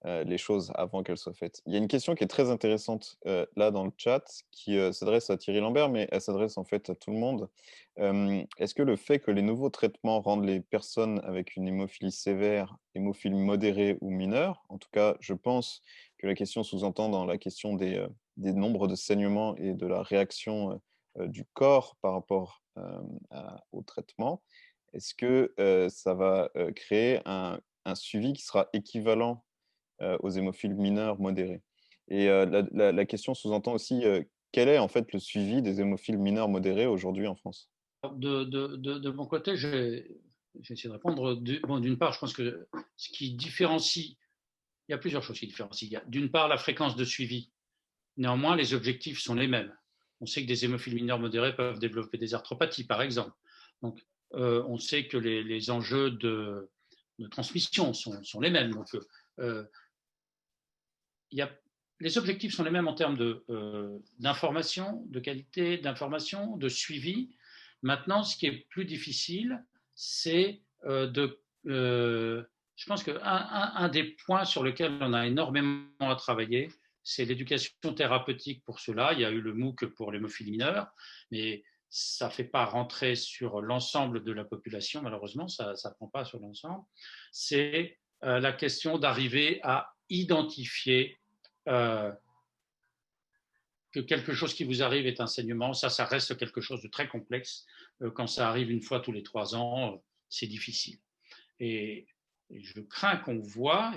les choses avant qu'elles soient faites. Il y a une question qui est très intéressante là dans le chat qui s'adresse à Thierry Lambert, mais elle s'adresse en fait à tout le monde. Est-ce que le fait que les nouveaux traitements rendent les personnes avec une hémophilie sévère, hémophilie modérée ou mineure, en tout cas, je pense que la question sous-entend dans la question des nombres de saignements et de la réaction du corps par rapport au traitement, est-ce que ça va créer un suivi qui sera équivalent aux hémophiles mineurs modérés. Et la question sous-entend aussi quel est en fait le suivi des hémophiles mineurs modérés aujourd'hui en France? De mon côté, j'ai essayé de répondre. Bon, d'une part, je pense que ce qui différencie, il y a plusieurs choses qui différencient. Il y a d'une part la fréquence de suivi. Néanmoins, les objectifs sont les mêmes. On sait que des hémophiles mineurs modérés peuvent développer des arthropathies, par exemple. Donc, on sait que les enjeux de transmission sont les mêmes. Donc, les objectifs sont les mêmes en termes d'information, de qualité d'information, de suivi. Maintenant, ce qui est plus difficile, c'est je pense qu'un des points sur lesquels on a énormément à travailler, c'est l'éducation thérapeutique pour cela. Il y a eu le MOOC pour l'hémophilie mineure, mais ça ne fait pas rentrer sur l'ensemble de la population, malheureusement, ça ne prend pas sur l'ensemble. C'est la question d'arriver à identifier que quelque chose qui vous arrive est un saignement. Ça reste quelque chose de très complexe. Quand ça arrive une fois tous les 3 ans, c'est difficile. Et je crains qu'on voit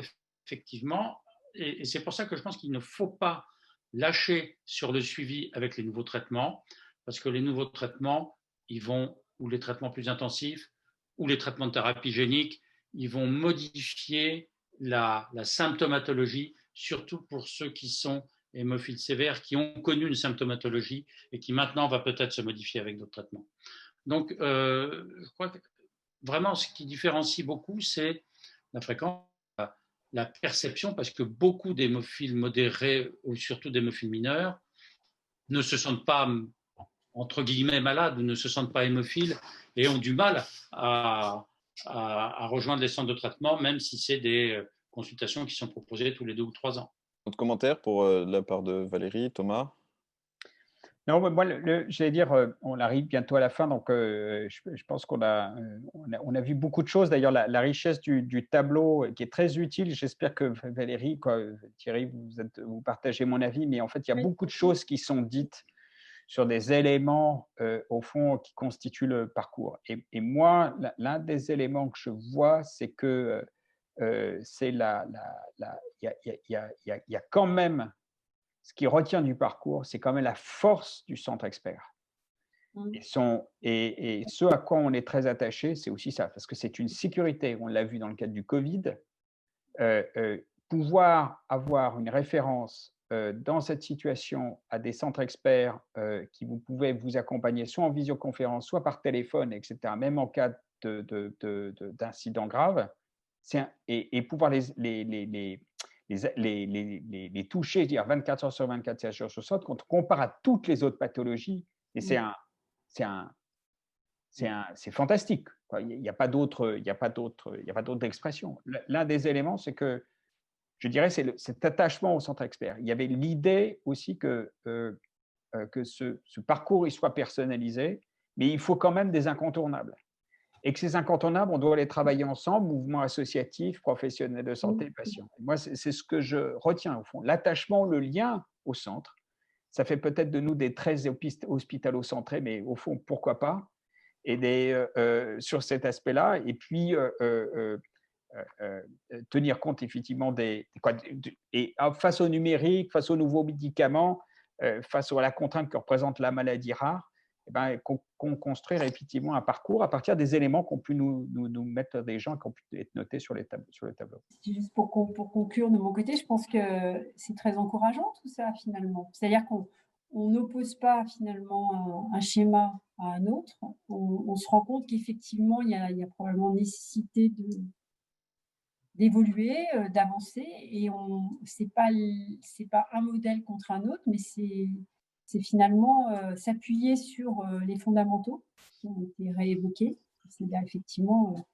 effectivement, et c'est pour ça que je pense qu'il ne faut pas lâcher sur le suivi avec les nouveaux traitements, parce que les nouveaux traitements, ou les traitements plus intensifs, ou les traitements de thérapie génique, ils vont modifier la symptomatologie, surtout pour ceux qui sont hémophiles sévères, qui ont connu une symptomatologie et qui maintenant va peut-être se modifier avec d'autres traitements. Donc, je crois que vraiment, ce qui différencie beaucoup, c'est la fréquence, la perception, parce que beaucoup d'hémophiles modérés, ou surtout d'hémophiles mineurs, ne se sentent pas, entre guillemets, malades, ou ne se sentent pas hémophiles, et ont du mal à rejoindre les centres de traitement, même si c'est des consultations qui sont proposées tous les 2 ou 3 ans. Autre commentaire pour de la part de Valérie, Thomas? Non, mais moi, j'allais dire, on arrive bientôt à la fin, donc je pense on a vu beaucoup de choses. D'ailleurs, la richesse du tableau qui est très utile. J'espère que Valérie, quoi, Thierry, vous partagez mon avis, mais en fait, il y a Oui. beaucoup de choses qui sont dites sur des éléments, au fond, qui constituent le parcours. Et moi, l'un des éléments que je vois, c'est que c'est il y a quand même ce qui retient du parcours, c'est quand même la force du centre expert. Mm. Et ce à quoi on est très attaché, c'est aussi ça, parce que c'est une sécurité. On l'a vu dans le cadre du Covid. Pouvoir avoir une référence dans cette situation à des centres experts qui vous pouvez vous accompagner soit en visioconférence, soit par téléphone, etc., même en cas d'incident grave, et pouvoir les toucher, dire 24 heures sur 24, 7 jours sur 7, quand on compare à toutes les autres pathologies, et Mm. c'est fantastique. Il n'y a pas d'autre expression. L'un des éléments, c'est que, je dirais, c'est cet attachement au centre expert. Il y avait l'idée aussi que ce parcours il soit personnalisé, mais il faut quand même des incontournables. Et que ces incontournables, on doit les travailler ensemble, mouvement associatif, professionnels de santé, Mm. patients. Moi, c'est ce que je retiens au fond. L'attachement, le lien au centre, ça fait peut-être de nous des très hospitalo-centrés, mais au fond, pourquoi pas, et sur cet aspect-là. Et puis, tenir compte effectivement et face au numérique, face aux nouveaux médicaments, face à la contrainte que représente la maladie rare, eh ben, construire effectivement un parcours à partir des éléments qu'ont pu nous mettre des gens qui ont pu être notés sur le tableau. Juste pour conclure de mon côté, je pense que c'est très encourageant tout ça finalement. C'est-à-dire qu'on n'oppose pas finalement un schéma à un autre. On se rend compte qu'effectivement, il y a probablement nécessité d'évoluer, d'avancer, et c'est pas un modèle contre un autre, mais c'est finalement s'appuyer sur les fondamentaux qui ont été réévoqués, c'est-à-dire effectivement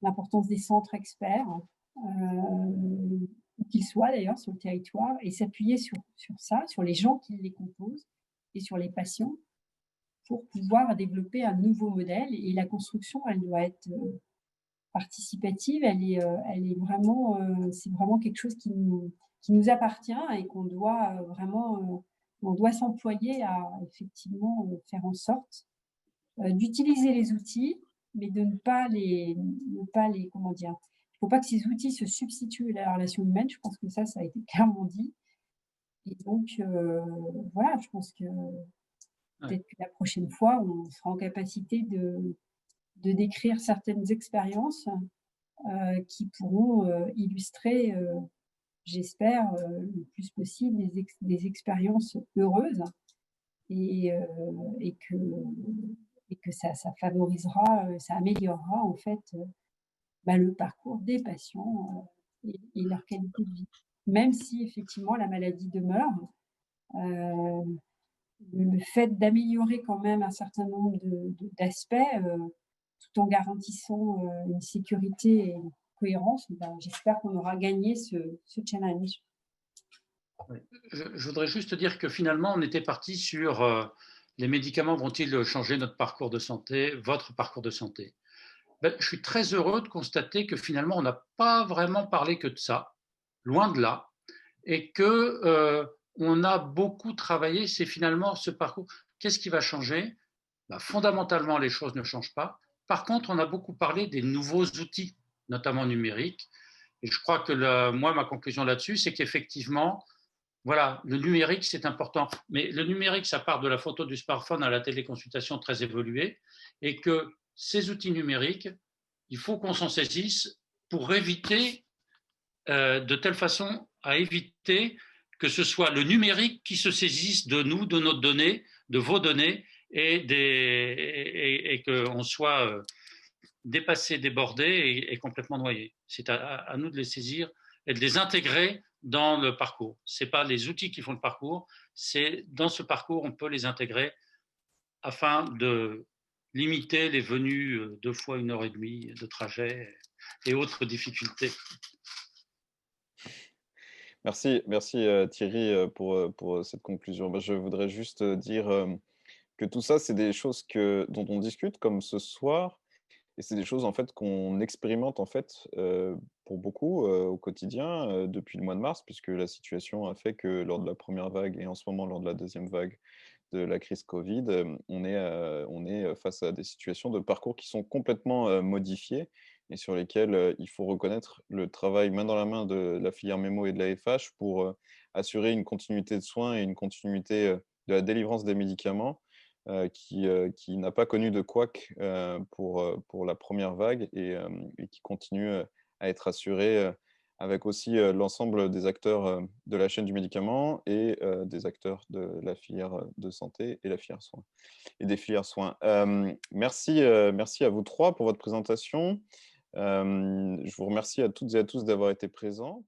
l'importance des centres experts, où qu'ils soient d'ailleurs sur le territoire, et s'appuyer sur ça, sur les gens qui les composent et sur les patients, pour pouvoir développer un nouveau modèle. Et la construction, elle doit être participative, elle est vraiment, c'est vraiment quelque chose qui nous appartient, et qu'on doit vraiment, on doit s'employer à effectivement faire en sorte d'utiliser les outils, mais de ne pas les, comment dire, il ne faut pas que ces outils se substituent à la relation humaine. Je pense que ça a été clairement dit. Et donc, voilà, je pense que peut-être que la prochaine fois, on sera en capacité de décrire certaines expériences qui pourront illustrer, j'espère, le plus possible des expériences heureuses, et, que ça favorisera, ça améliorera en fait le parcours des patients et leur qualité de vie. Même si effectivement la maladie demeure, le fait d'améliorer quand même un certain nombre d'aspects, tout en garantissant une sécurité et une cohérence, j'espère qu'on aura gagné ce challenge. Je voudrais juste dire que finalement, on était parti sur les médicaments vont-ils changer notre parcours de santé, votre parcours de santé. Je suis très heureux de constater que finalement, on n'a pas vraiment parlé que de ça, loin de là, et que on a beaucoup travaillé, c'est finalement ce parcours. Qu'est-ce qui va changer? Fondamentalement, les choses ne changent pas. Par contre, on a beaucoup parlé des nouveaux outils, notamment numériques. Et je crois que moi, ma conclusion là-dessus, c'est qu'effectivement, voilà, le numérique, c'est important. Mais le numérique, ça part de la photo du smartphone à la téléconsultation très évoluée. Et que ces outils numériques, il faut qu'on s'en saisisse pour éviter, de telle façon à éviter que ce soit le numérique qui se saisisse de nous, de notre donnée, de vos données, et qu'on soit dépassé, débordé et complètement noyé. C'est à nous de les saisir et de les intégrer dans le parcours. Ce n'est pas les outils qui font le parcours, c'est dans ce parcours, on peut les intégrer afin de limiter les venues 2 fois 1 heure et demie de trajet et autres difficultés. Merci Thierry pour cette conclusion. Bah, je voudrais juste dire que tout ça, c'est des choses dont on discute comme ce soir, et c'est des choses en fait qu'on expérimente en fait pour beaucoup au quotidien depuis le mois de mars, puisque la situation a fait que lors de la première vague et en ce moment lors de la deuxième vague de la crise Covid, on est face à des situations de parcours qui sont complètement modifiées et sur lesquelles il faut reconnaître le travail main dans la main de la filière mémo et de la FH pour assurer une continuité de soins et une continuité de la délivrance des médicaments qui n'a pas connu de couac pour la première vague et qui continue à être assurée avec aussi l'ensemble des acteurs de la chaîne du médicament et des acteurs de la filière de santé et la filière soins et des filières soins. Merci à vous trois pour votre présentation. Je vous remercie à toutes et à tous d'avoir été présents.